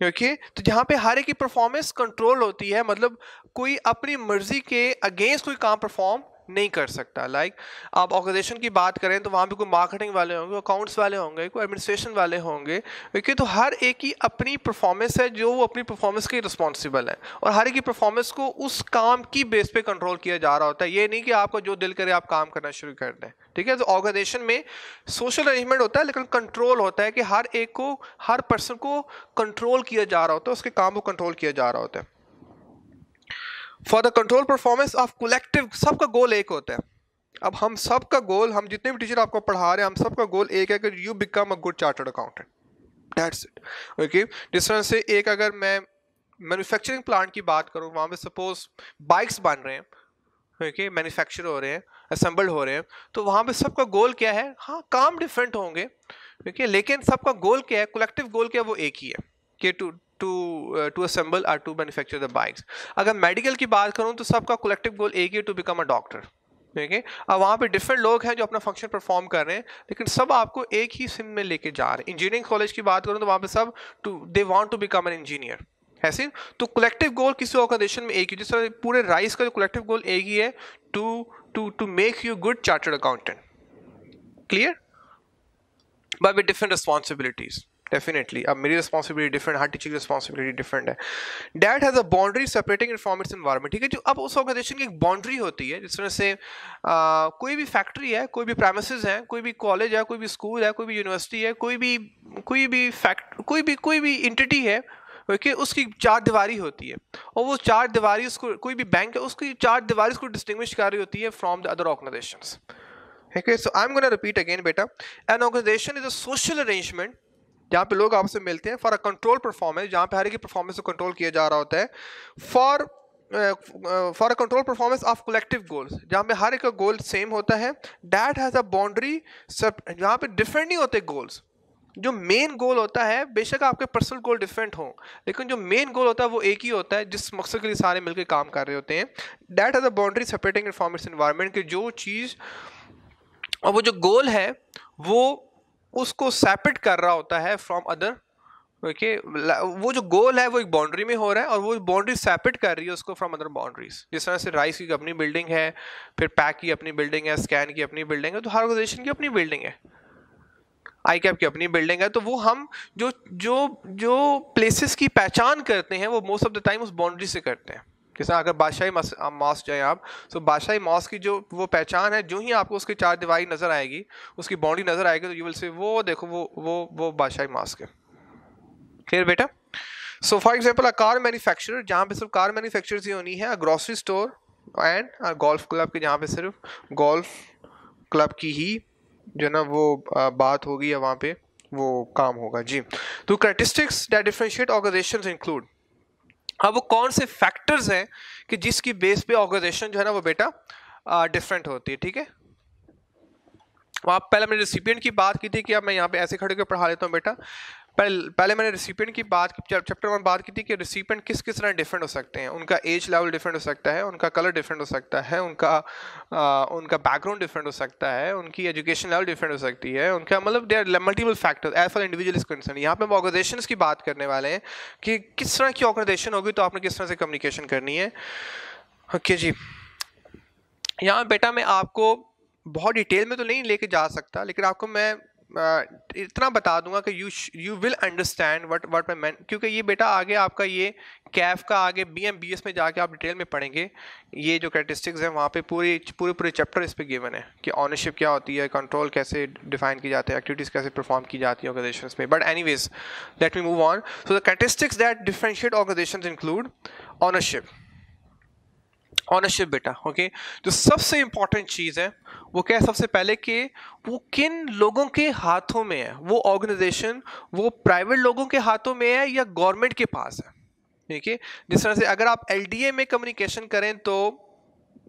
ओके, तो जहां पे हर एक की परफॉर्मेंस कंट्रोल होती है, मतलब कोई अपनी मर्जी के अगेंस्ट कोई काम परफॉर्म नहीं कर सकता। लाइक आप ऑर्गेनाइजेशन की बात करें तो वहाँ पे कोई मार्केटिंग वाले होंगे, अकाउंट्स वाले होंगे, कोई एडमिनिस्ट्रेशन वाले होंगे, क्योंकि तो हर एक की अपनी परफॉर्मेंस है जो वो अपनी परफॉर्मेंस के रिस्पॉन्सिबल है, और हर एक की परफॉर्मेंस को उस काम की बेस पे कंट्रोल किया जा रहा होता है। ये नहीं कि आपको जो दिल करे आप काम करना शुरू कर दें, ठीक है। तो ऑर्गेनाइजेशन में सोशल अरेंजमेंट होता है, लेकिन कंट्रोल होता है कि हर एक को, हर पर्सन को कंट्रोल किया जा रहा होता है, उसके काम को कंट्रोल किया जा रहा होता है। For the control performance of collective, सबका गोल एक होता है। अब हम सबका गोल, हम जितने भी टीचर आपको पढ़ा रहे हैं, हम सबका गोल एक है कि you become a good chartered accountant, that's it okay. जिस तरह से एक अगर मैं मैन्युफैक्चरिंग प्लांट की बात करूँ, वहाँ पे सपोज बाइक्स बन रहे हैं, ओके, मैन्युफैक्चर हो रहे हैं, असेंबल्ड हो रहे हैं, तो वहाँ पे सबका गोल क्या है? हाँ, काम डिफरेंट होंगे, ओके, लेकिन सबका गोल क्या है? कलेक्टिव गोल क्या है? वो एक ही है कि टू असेंबल और टू मैन्युफैक्चर द बाइक्स। अगर मेडिकल की बात करूँ तो सबका कलेक्टिव गोल एक ही है, टू बिकम अ डॉक्टर, ठीक है। अब वहाँ पे डिफरेंट लोग हैं जो अपना फंक्शन परफॉर्म कर रहे हैं, लेकिन सब आपको एक ही सिम में लेके जा रहे हैं। इंजीनियरिंग कॉलेज की बात करूँ तो वहाँ पे सब they want to become an engineer, ऐसे। तो कलेक्टिव गोल किसी ऑर्गेनाइजेशन में एक ही, जिस तरह पूरे राइस का जो कलेक्टिव गोल एक ही है, to to to make you good chartered accountant, clear, but with different responsibilities. Definitely अब मेरी रिस्पॉन्सिबिलिटी डिफरेंट, हर टीचर की रिस्पॉन्सिबिलिटी डिफरेंट है। That has a boundary separating it from its environment, ठीक है। जो अब उस ऑर्गेनाइजेशन की एक बाउंड्री होती है, जिस तरह से कोई भी फैक्ट्री है, कोई भी प्रेमिसेस है, कोई भी कॉलेज है, कोई भी स्कूल है, कोई भी यूनिवर्सिटी है, कोई भी इंटिटी है, ओके, उसकी चार दीवारी होती है, और वो चार दीवारी उसको, कोई भी बैंक है उसकी चार दीवारी उसको डिस्टिंग्विश कर रही होती है from the other organisations. Okay, so I'm going to repeat again, बेटा। An organization is a social arrangement जहाँ पे लोग आपस में मिलते हैं फॉर अ कंट्रोल परफॉर्मेंस, जहाँ पे हर एक की परफॉर्मेंस को कंट्रोल किया जा रहा होता है, for for a control performance of collective goals, जहाँ पे हर एक का गोल सेम होता है। डैट हैज अ बाउंड्री, जहाँ पे डिफरेंट नहीं होते गोल्स। जो मेन गोल होता है, बेशक आपके पर्सनल गोल डिफरेंट हो, लेकिन जो मेन गोल होता है वो एक ही होता है, जिस मकसद के लिए सारे मिलकर काम कर रहे होते हैं। That has a boundary separating it from its environment, कि जो चीज़ और वो जो गोल है वो उसको सेपरेट कर रहा होता है फ्रॉम अदर, ओके। वो जो गोल है वो एक बाउंड्री में हो रहा है और वो बाउंड्री सेपरेट कर रही है उसको फ्रॉम अदर बाउंड्रीज। जिस तरह से राइस की अपनी बिल्डिंग है, फिर पैक की अपनी बिल्डिंग है, स्कैन की अपनी बिल्डिंग है, तो हर ऑर्गेनाइजेशन की अपनी बिल्डिंग है, आई कैप की अपनी बिल्डिंग है। तो वो हम जो जो जो प्लेसेस की पहचान करते हैं वो मोस्ट ऑफ द टाइम उस बाउंड्री से करते हैं। जैसे अगर बादशाही मॉस्क जाए आप, तो बादशाही मॉस्क की जो वो पहचान है, जो ही आपको उसकी चार दीवारी नजर आएगी, उसकी बाउंड्री नजर आएगी, तो यू विल से वो देखो वो बादशाही मॉस्क है। क्लियर बेटा? So for example a car manufacturer, जहाँ पे सिर्फ कार मैन्युफैक्चरर्स ही होनी है, a grocery store and golf club के, जहाँ पे सिर्फ गोल्फ क्लब की ही जो ना वो बात होगी या वहाँ पे वो काम होगा जी। तो characteristics that differentiate organisations include, अब वो कौन से फैक्टर्स हैं कि जिसकी बेस पे ऑर्गेनाइजेशन जो है ना वो बेटा डिफरेंट होती है, ठीक है। वहाँ पहले मैंने रिसिपिएंट की बात की थी कि अब मैं यहाँ पे ऐसे खड़े होकर पढ़ा लेता हूँ बेटा। पहले मैंने रिसिपिएंट की बात की, चैप्टर 1 बात की थी कि रिसिपिएंट किस किस तरह डिफरेंट हो सकते हैं। उनका एज लेवल डिफरेंट हो सकता है, उनका कलर डिफरेंट हो सकता है, उनका बैकग्राउंड डिफरेंट हो सकता है, उनकी एजुकेशन लेवल डिफरेंट हो सकती है, उनका मतलब they are multiple factors as for individual is concern. यहाँ पे हम ऑर्गेनाइजेशंस की बात करने वाले हैं कि किस तरह की ऑर्गेनाइजेशन होगी तो आपने किस तरह से कम्युनिकेशन करनी है। ओके जी, यहाँ बेटा मैं आपको बहुत डिटेल में तो नहीं लेके जा सकता, लेकिन आपको मैं इतना बता दूंगा कि यू विल अंडरस्टैंड व्हाट मैं मेंट, क्योंकि ये बेटा आगे आपका ये कैफ का आगे BMBS में जाके आप डिटेल में पढ़ेंगे। ये जो कैरेक्टरिस्टिक्स हैं वहाँ पे पूरे चैप्टर इस पे गिवन है कि ऑनरशिप क्या होती है, कंट्रोल कैसे डिफाइन की जाते हैं, एक्टिविटीज़ कैसे परफॉर्म की जाती है ऑर्गेनाइजेशंस में। But anyways let me move on. So the characteristics that differentiate organisations include ownership. Ownership बेटा, ओके, जो सबसे इंपॉर्टेंट चीज़ है वो क्या है? सबसे पहले कि वो किन लोगों के हाथों में है वो ऑर्गेनाइजेशन, वो प्राइवेट लोगों के हाथों में है या गवर्नमेंट के पास है, ठीक है। जिस तरह से अगर आप LDA में कम्युनिकेशन करें तो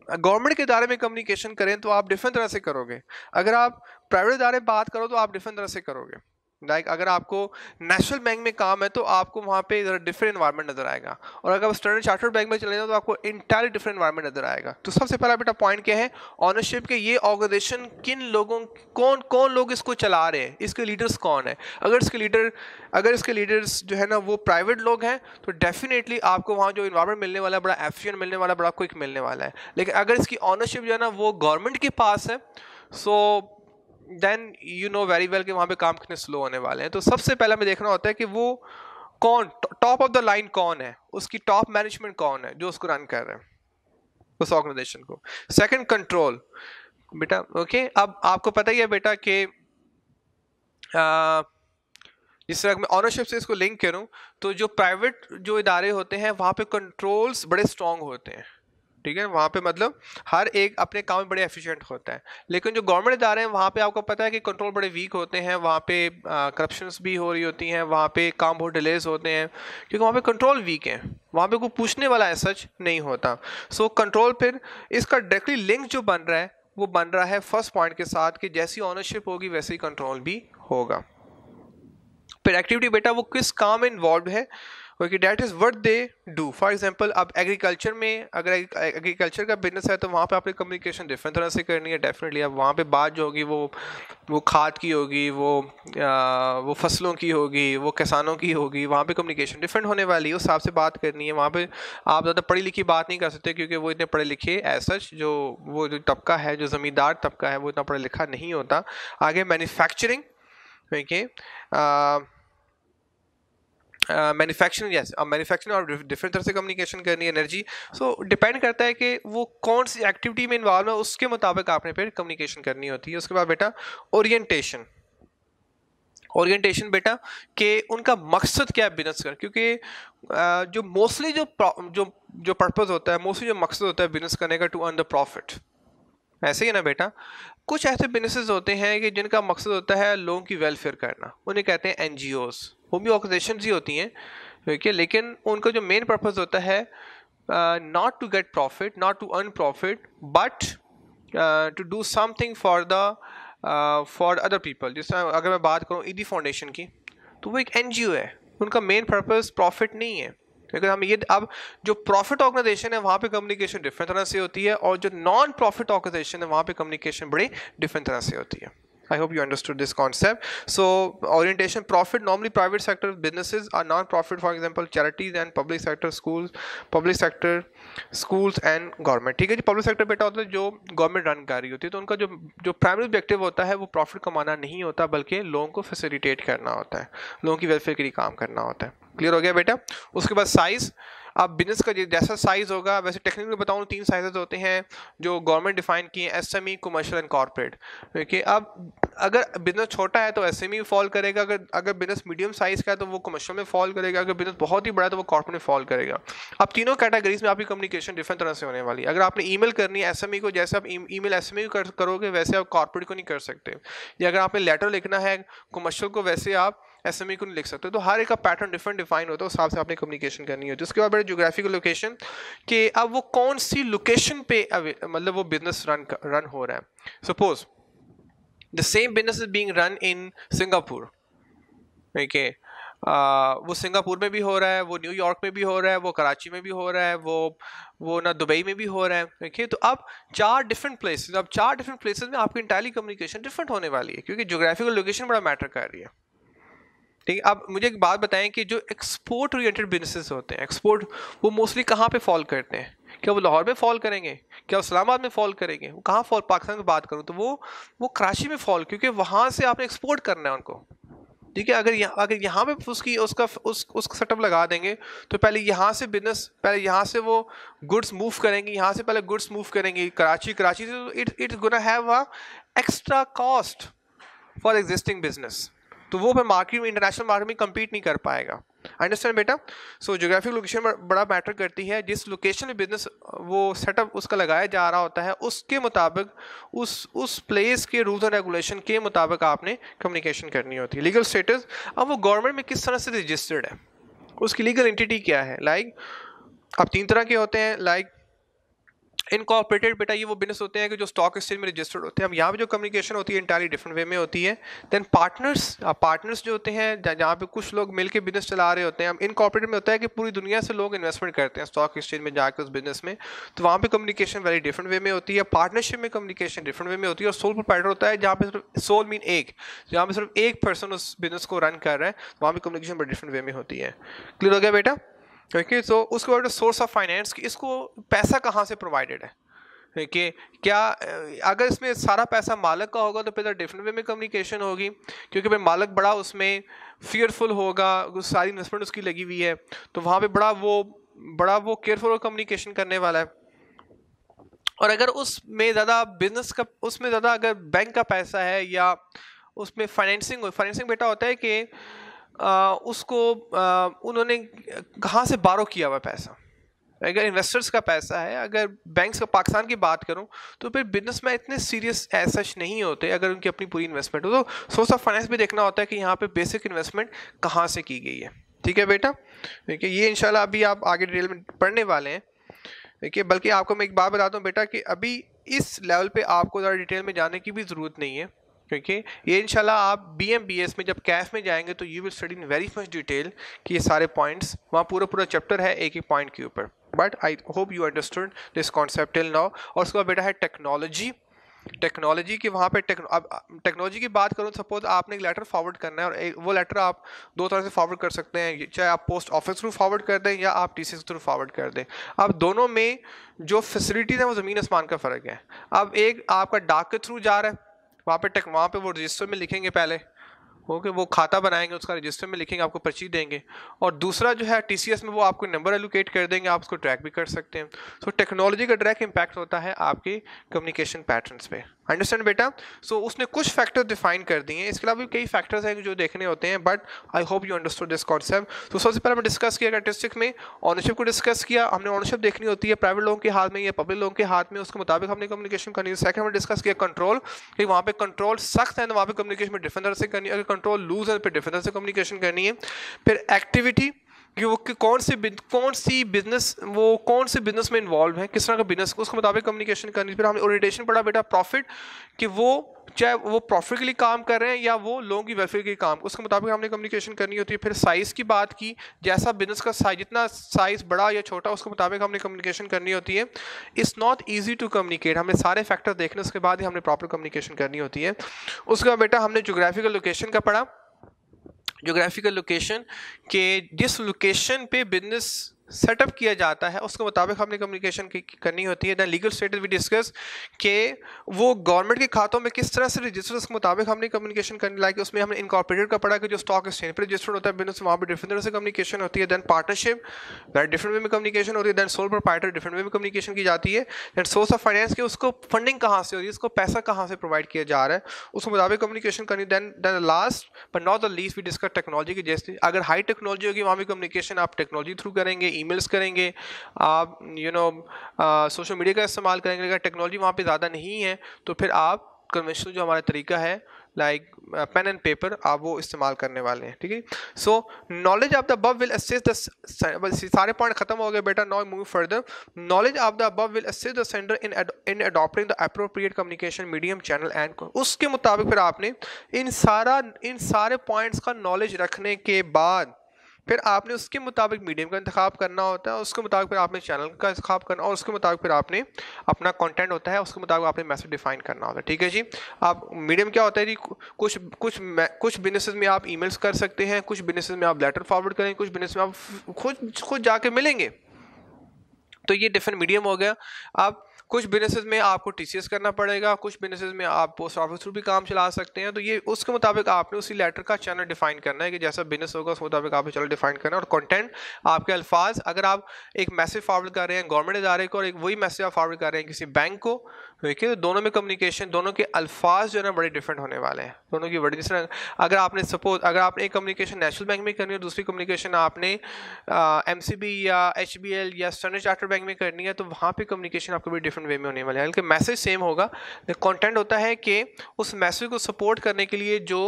गवर्नमेंट के इदारे में कम्युनिकेशन करें तो आप डिफरेंट तरह से करोगे, अगर आप प्राइवेट इदारे बात करो तो आप डिफरेंट तरह से करोगे। लाइक अगर आपको नेशनल बैंक में काम है तो आपको वहाँ पे डिफरेंट एनवायरनमेंट नजर आएगा, और अगर आप स्टैंडर्ड चार्टर्ड बैंक में चले जाओ तो आपको इंटायरली डिफरेंट एनवायरनमेंट नजर आएगा। तो सबसे पहला बेटा पॉइंट क्या है ऑनरशिप के? ये ऑर्गेनाइजेशन किन लोगों, कौन कौन लोग इसको चला रहे हैं, इसके लीडर्स कौन है। अगर इसके लीडर्स जो है ना वो प्राइवेट लोग हैं तो डेफिनेटली आपको वहाँ जो इन्वायरमेंट मिलने वाला है बड़ा एफिशिएंट मिलने वाला है, बड़ा क्विक मिलने वाला है। लेकिन अगर इसकी ऑनरशिप जो है ना वो गवर्नमेंट के पास है, so then you know very well कि वहाँ पे काम कितने स्लो होने वाले हैं। तो सबसे पहले हमें देखना होता है कि वो कौन, टॉप ऑफ द लाइन कौन है, उसकी टॉप मैनेजमेंट कौन है जो उसको रन कर रहे हैं उस ऑर्गेनाइजेशन को। सेकंड कंट्रोल बेटा, ओके। अब आपको पता ही है बेटा कि जिस तरह मैं ऑनरशिप से इसको लिंक करूं तो जो प्राइवेट जो इदारे होते हैं वहाँ पे कंट्रोल्स बड़े स्ट्रॉन्ग होते हैं, ठीक है, वहाँ पे मतलब हर एक अपने काम में बड़े एफिशिएंट होता है। लेकिन जो गवर्नमेंट इदारे हैं वहाँ पे आपको पता है कि कंट्रोल बड़े वीक होते हैं, वहाँ पे करप्शंस भी हो रही होती हैं, वहाँ पे काम बहुत डिलेज होते हैं क्योंकि वहाँ पे कंट्रोल वीक है, वहाँ पे कोई पूछने वाला है सच नहीं होता। सो कंट्रोल फिर इसका डायरेक्टली लिंक जो बन रहा है वो बन रहा है फर्स्ट पॉइंट के साथ कि जैसी ऑनरशिप होगी वैसे ही कंट्रोल भी होगा। फिर एक्टिविटी बेटा वो किस काम में इन्वॉल्व है, क्योंकि that is what they do. For example अब एग्रीकल्चर में अगर एग्रीकल्चर का बिजनेस है तो वहाँ पे आपने कम्युनिकेशन डिफरेंट तरह से करनी है डेफिनेटली। अब वहाँ पे बात जो होगी वो खाद की होगी, वो फसलों की होगी, वो किसानों की होगी, वहाँ पे कम्युनिकेशन डिफरेंट होने वाली है, उस हिसाब से बात करनी है। वहाँ पे आप ज़्यादा पढ़ी लिखी बात नहीं कर सकते क्योंकि वो इतने पढ़े लिखे एज सच जो तबका है, जो ज़मींदार तबका है वो इतना पढ़ा लिखा नहीं होता। आगे मैन्युफैक्चरिंग, ठीक है, मैन्युफैक्चरिंग, यस, अब मैन्युफैक्चरिंग और डिफरेंट तरह से कम्युनिकेशन करनी है, एनर्जी। सो डिपेंड करता है कि वो कौन सी एक्टिविटी में इन्वॉल्व है, उसके मुताबिक आपने फिर कम्युनिकेशन करनी होती है। उसके बाद बेटा ओरिएंटेशन। ओरिएंटेशन बेटा कि उनका मकसद क्या है बिजनेस का, क्योंकि जो मोस्टली जो पर्पस होता है, मोस्टली जो मकसद होता है बिजनेस करने का, टू अर्न द प्रॉफिट, ऐसे ही ना बेटा। कुछ ऐसे बिजनेसेस होते हैं कि जिनका मकसद होता है लोगों की वेलफेयर करना, उन्हें कहते हैं एनजीओज, वो भी ऑर्गेनाइजेशन ही होती हैं, ठीक है, लेकिन उनका जो मेन पर्पस होता है not to get profit, not to earn profit, but to do something for other people. जिस तरह अगर मैं बात करूँ ईदी फाउंडेशन की, तो वो एक एनजीओ है, उनका मेन पर्पस प्रॉफिट नहीं है। लेकिन हम ये अब जो प्रॉफिट ऑर्गेनाइजेशन है वहाँ पे कम्युनिकेशन डिफरेंट तरह से होती है, और जो नॉन प्रॉफिट ऑर्गेनाइजेशन है वहाँ पे कम्युनिकेशन बड़ी डिफरेंट तरह से होती है। I hope you understood this concept. So orientation, profit, normally private sector businesses are non-profit, for example charities and public sector schools, public sector schools and government, ठीक है जी। पब्लिक सेक्टर बेटा होता है जो गवर्नमेंट रन कर रही होती है, तो उनका जो प्राइमरी ऑब्जेक्टिव होता है वो प्रॉफिट कमाना नहीं होता, बल्कि लोगों को फैसिलिटेट करना होता है, लोगों की वेलफेयर के लिए काम करना होता है। क्लियर हो गया बेटा। उसके बाद साइज, अब बिजनेस का जैसा साइज होगा वैसे टेक्निकली बताऊँ 3 साइजेस होते हैं जो गवर्नमेंट डिफाइन किए हैं, एसएमई, कमर्शियल एंड कॉर्पोरेट। देखिए अब अगर बिजनेस छोटा है तो एसएमई फॉल करेगा, अगर बिजनेस मीडियम साइज का है तो वो कमर्शियल में फॉल करेगा, अगर बिजनेस बहुत ही बड़ा है तो वो कॉर्पोरेट में फॉल करेगा। अब तीनों कैटेगरीज में आपकी कम्युनिकेशन डिफरेंट तरह से होने वाली है। अगर आपने ईमेल करनी है एसएमई को, जैसे आप ईमेल एसएमई को करोगे वैसे आप कॉर्पोरेट को नहीं कर सकते, या अगर आपने लेटर लिखना है कमर्शियल को वैसे आप एसएमई को नहीं लिख सकते। तो हर एक का पैटर्न डिफरेंट डिफाइन होता है, उस हिसाब से आपने कम्युनिकेशन करनी होती है। उसके बाद बड़े ज्योग्राफिकल लोकेशन कि अब वो कौन सी लोकेशन पे मतलब वो बिजनेस रन हो रहा है। Suppose the same business is being run in Singapore, ठीक है, वो सिंगापुर में भी हो रहा है, वो न्यूयॉर्क में भी हो रहा है, वो कराची में भी हो रहा है, वो ना दुबई में भी हो रहा है, देखिए। तो अब 4 डिफरेंट प्लेसेस, अब 4 डिफरेंट प्लेसेस में आपकी इंटायरली कम्युनिकेशन डिफरेंट होने वाली है, क्योंकि ज्योग्राफिकल लोकेशन बड़ा मैटर कर रही है, ठीक है। अब मुझे एक बात बताएं कि जो एक्सपोर्ट ओरिएंटेड बिजनेसेस होते हैं, एक्सपोर्ट, वो मोस्टली कहाँ पे फॉल करते हैं? क्या वो लाहौर में फॉल करेंगे? क्या वो इस्लामाबाद में फॉल करेंगे? वो कहाँ फॉल, पाकिस्तान में बात करूँ तो वो कराची में फॉल, क्योंकि वहाँ से आपने एक्सपोर्ट करना है उनको, ठीक है। अगर यहाँ पे उसका सेटअप लगा देंगे तो पहले यहाँ से बिजनेस, पहले यहाँ से वो गुड्स मूव करेंगे, यहाँ से पहले गुड्स मूव करेंगे कराची से, it's gonna have a extra cost for existing business, तो वो फिर मार्केट में, इंटरनेशनल मार्केट में कम्पीट नहीं कर पाएगा। अंडरस्टैंड बेटा। सो ज्योग्राफिक लोकेशन बड़ा मैटर करती है, जिस लोकेशन में बिजनेस वो सेटअप उसका लगाया जा रहा होता है उसके मुताबिक उस प्लेस के रूल्स एंड रेगुलेशन के मुताबिक आपने कम्युनिकेशन करनी होती है। लीगल स्टेटस, अब वो गवर्नमेंट में किस तरह से रजिस्टर्ड है, उसकी लीगल एंटिटी क्या है। लाइक अब 3 तरह के होते हैं, लाइक इनकॉर्पोरेटेड बेटा ये वो बिजनेस होते हैं कि जो स्टॉक एक्सचेंज में रजिस्टर्ड होते हैं। अब यहाँ पे जो कम्युनिकेशन होती है इंटायरली डिफरेंट वे में होती है। देन पार्टनर्स जो होते हैं जहाँ पे कुछ लोग मिलके बिजनेस चला रहे होते हैं। अब इनकॉर्पोरेटेड में होता है कि पूरी दुनिया से लोग इन्वेस्टमेंट करते हैं स्टॉक एक्सचेंज में जाकर उस बिजनेस में, तो वहाँ पे कम्युनिकेशन वेरी डिफरेंट वे में होती है। पार्टनरशिप में कम्युनिकेशन डिफरेंट वे में होती है। और सोल प्रोप्राइटर होता है जहाँ पे सिर्फ सोल मीन एक, जहाँ पे सिर्फ एक पर्सन उस बिजनेस को रन कर रहा है, वहाँ पे कम्युनिकेशन बड़ी डिफरेंट वे में होती है। क्लियर हो गया बेटा। ओके, सो उसके बाद सोर्स ऑफ फाइनेंस की, इसको पैसा कहाँ से प्रोवाइडेड है, कि क्या अगर इसमें सारा पैसा मालिक का होगा तो फिर डिफरेंट वे में कम्युनिकेशन होगी, क्योंकि भाई मालिक बड़ा उसमें फियरफुल होगा, सारी इन्वेस्टमेंट उसकी लगी हुई है, तो वहाँ पे बड़ा वो केयरफुल कम्युनिकेशन करने वाला है। और अगर उसमें ज़्यादा बिजनेस का, उसमें ज़्यादा अगर बैंक का पैसा है या उसमें फाइनेंसिंग बेटा होता है कि उसको उन्होंने कहाँ से बारो किया हुआ पैसा, अगर इन्वेस्टर्स का पैसा है, अगर बैंक्स का पाकिस्तान की बात करूं तो फिर बिजनेस में इतने सीरियस एज सच नहीं होते अगर उनकी अपनी पूरी इन्वेस्टमेंट हो। तो सोर्स ऑफ फाइनेंस भी देखना होता है कि यहाँ पे बेसिक इन्वेस्टमेंट कहाँ से की गई है। ठीक है बेटा, देखिए ये इंशाल्लाह अभी आप आगे डिटेल में पढ़ने वाले हैं। देखिए बल्कि आपको मैं एक बात बता दूं बेटा कि अभी इस लेवल पे आपको ज़्यादा डिटेल में जाने की भी ज़रूरत नहीं है, क्योंकि ये इंशाल्लाह आप BMBS में जब कैफ में जाएंगे तो you will study in very much detail कि ये सारे पॉइंट्स, वहाँ पूरा पूरा चैप्टर है एक एक पॉइंट के ऊपर। But I hope you understood this concept till now. और उसके बाद बेटा है टेक्नोलॉजी। टेक्नोलॉजी की वहाँ पे अब टेक्नोलॉजी की बात करूँ, सपोज आपने एक लेटर फॉरवर्ड करना है और वो लेटर आप दो तरह से फॉरवर्ड कर सकते हैं, चाहे आप पोस्ट ऑफिस थ्रू फॉरवर्ड कर दें या आप TCS थ्रू फॉरवर्ड कर दें। अब दोनों में जो फैसिलिटीज़ है वो ज़मीन आसमान का फ़र्क है। अब एक आपका डाक के थ्रू जा रहा है, वहाँ पे वो रजिस्टर में लिखेंगे पहले, ओके, वो खाता बनाएंगे, उसका रजिस्टर में लिखेंगे, आपको पर्ची देंगे। और दूसरा जो है TCS में वो आपको नंबर एलोकेट कर देंगे, आप उसको ट्रैक भी कर सकते हैं। सो टेक्नोलॉजी का डायरेक्ट इम्पैक्ट होता है आपके कम्युनिकेशन पैटर्न्स पे। अंडरस्टैंड बेटा? सो उसने कुछ फैक्टर डिफाइन कर दिए हैं, इसके अलावा भी कई फैक्टर्स हैं जो देखने होते हैं, but I hope you understood this concept. तो सबसे पहले हमने डिस्कस किया कैरेक्टरिस्टिक में ऑनरशिप को डिस्कस किया, हमने ऑनरशिप देखनी होती है प्राइवेट लोगों के हाथ में या पब्लिक लोगों के हाथ में, उसके मुताबिक हमने कम्युनिकेशन करनी है। सेकंड हमने डिस्कस किया कंट्रोल, कि वहाँ पे कंट्रोल सख्त है तो वहाँ पे कम्युनिकेशन में डिफरेंट तरह से करनी है, अगर कंट्रोल लूज है तो फिर डिफरेंट तरह से कम्युनिकेशन करनी है। फिर एक्टिविटी कि वो कौन से बिजनेस में इन्वॉल्व है, किस तरह का बिजनेस, उसके मुताबिक कम्युनिकेशन करनी। फिर हमने ओरिएंटेशन पढ़ा बेटा प्रॉफिट, कि वो चाहे वो प्रॉफिट के लिए काम कर रहे हैं या वो लोगों की वेलफेयर के लिए काम, उसके मुताबिक हमने कम्युनिकेशन करनी होती है। फिर साइज़ की बात की, जैसा बिजनेस का साइज, जितना साइज़ बड़ा या छोटा उसके मुताबिक हमने कम्युनिकेशन करनी होती है। It's not easy to communicate, हमने सारे फैक्टर देखने उसके बाद ही हमने प्रॉपर कम्युनिकेशन करनी होती है। उसके बाद बेटा हमने जोग्राफिकल लोकेशन का पढ़ा, जोग्राफिकल लोकेशन के जिस लोकेशन पे बिजनेस सेटअप किया जाता है उसके मुताबिक हमने कम्युनिकेशन करनी होती है। दैन लीगल स्टेटस भी डिस्कस के वो गवर्नमेंट के खातों में किस तरह से रजिस्टर, उसके मुताबिक हमने कम्युनिकेशन करनी। लाइक उसमें हमने इनकॉर्पोरेटेड का पढ़ा कि जो स्टॉक एक्सचेंज पर रजिस्टर्ड होता है बिजनेस, वहाँ पर डिफरेंट तरह से कम्युनिकेशन होती है। दैन पार्टनरशिप डिफरेंट वे में कम्युनिकेशन होती है। Then sole proprietor different way में कम्युनिकेशन की जाती है। दैन सोर्स ऑफ फाइनेंस के उसको फंडिंग कहाँ से हो रही है, उसको पैसा कहाँ से प्रोवाइड किया जा रहा है, उसके मुताबिक कम्युनिकेशन करनी। Then last but not the least we discuss technology की, जैसे अगर हाई टेक्नोलॉजी होगी वहाँ भी कम्युनिकेशन आप टेक्नोलॉजी थ्रू करेंगे, ईमेल्स करेंगे, आप सोशल मीडिया का इस्तेमाल करेंगे। अगर टेक्नोलॉजी वहाँ पे ज़्यादा नहीं है तो फिर आप कन्वेंशनल जो हमारा तरीका है लाइक पेन एंड पेपर आप वो इस्तेमाल करने वाले हैं। ठीक है, सो knowledge of the above will assist the, सारे पॉइंट खत्म हो गए बेटा। Now move further, knowledge of the above will assist the sender in adopting the appropriate communication medium channel and, उसके मुताबिक फिर आपने इन सारे पॉइंट्स का नॉलेज रखने के बाद फिर आपने उसके मुताबिक मीडियम का इंतखाब करना होता है, उसके मुताबिक फिर आपने चैनल का इंतखाब करना, और उसके मुताबिक फिर आपने अपना कंटेंट होता है, उसके मुताबिक आपने मैसेज डिफाइन करना होता है। ठीक है जी, आप मीडियम क्या होता है जी, कुछ बिजनेसेस में आप ईमेल्स कर सकते हैं, कुछ बिजनेसेस में आप लेटर फॉरवर्ड करेंगे, कुछ बिजनेस में आप खुद जाके मिलेंगे, तो ये डिफरेंट मीडियम हो गया। आप कुछ बिजनेसेस में आपको TCS करना पड़ेगा, कुछ बिजनेसेस में आप पोस्ट ऑफिस थ्रू भी काम चला सकते हैं। तो ये उसके मुताबिक आपने उसी लेटर का चैनल डिफाइन करना है कि जैसा बिजनेस होगा उस मुताबिक आपने चैनल डिफाइन करना है। और कंटेंट आपके अल्फाज, अगर आप एक मैसेज फॉरवर्ड कर रहे हैं गवर्नमेंट इदारे को और एक वही मैसेज आप फॉरवर्ड कर रहे हैं किसी बैंक को, ठीक है, तो दोनों में कम्युनिकेशन, दोनों के अल्फाज जो है ना बड़े डिफरेंट होने वाले हैं, दोनों की बड़ी डिफरेंट। अगर आपने एक कम्युनिकेशन नेशनल बैंक में करनी है, दूसरी कम्युनिकेशन आपने MCB या HBL या स्टैंडर्ड चार्टर्ड बैंक में करनी है, तो वहाँ पे कम्युनिकेशन आपको भी डिफरेंट वे में होने वाले हैं। बल्कि मैसेज सेम होगा, कंटेंट होता है कि उस मैसेज को सपोर्ट करने के लिए जो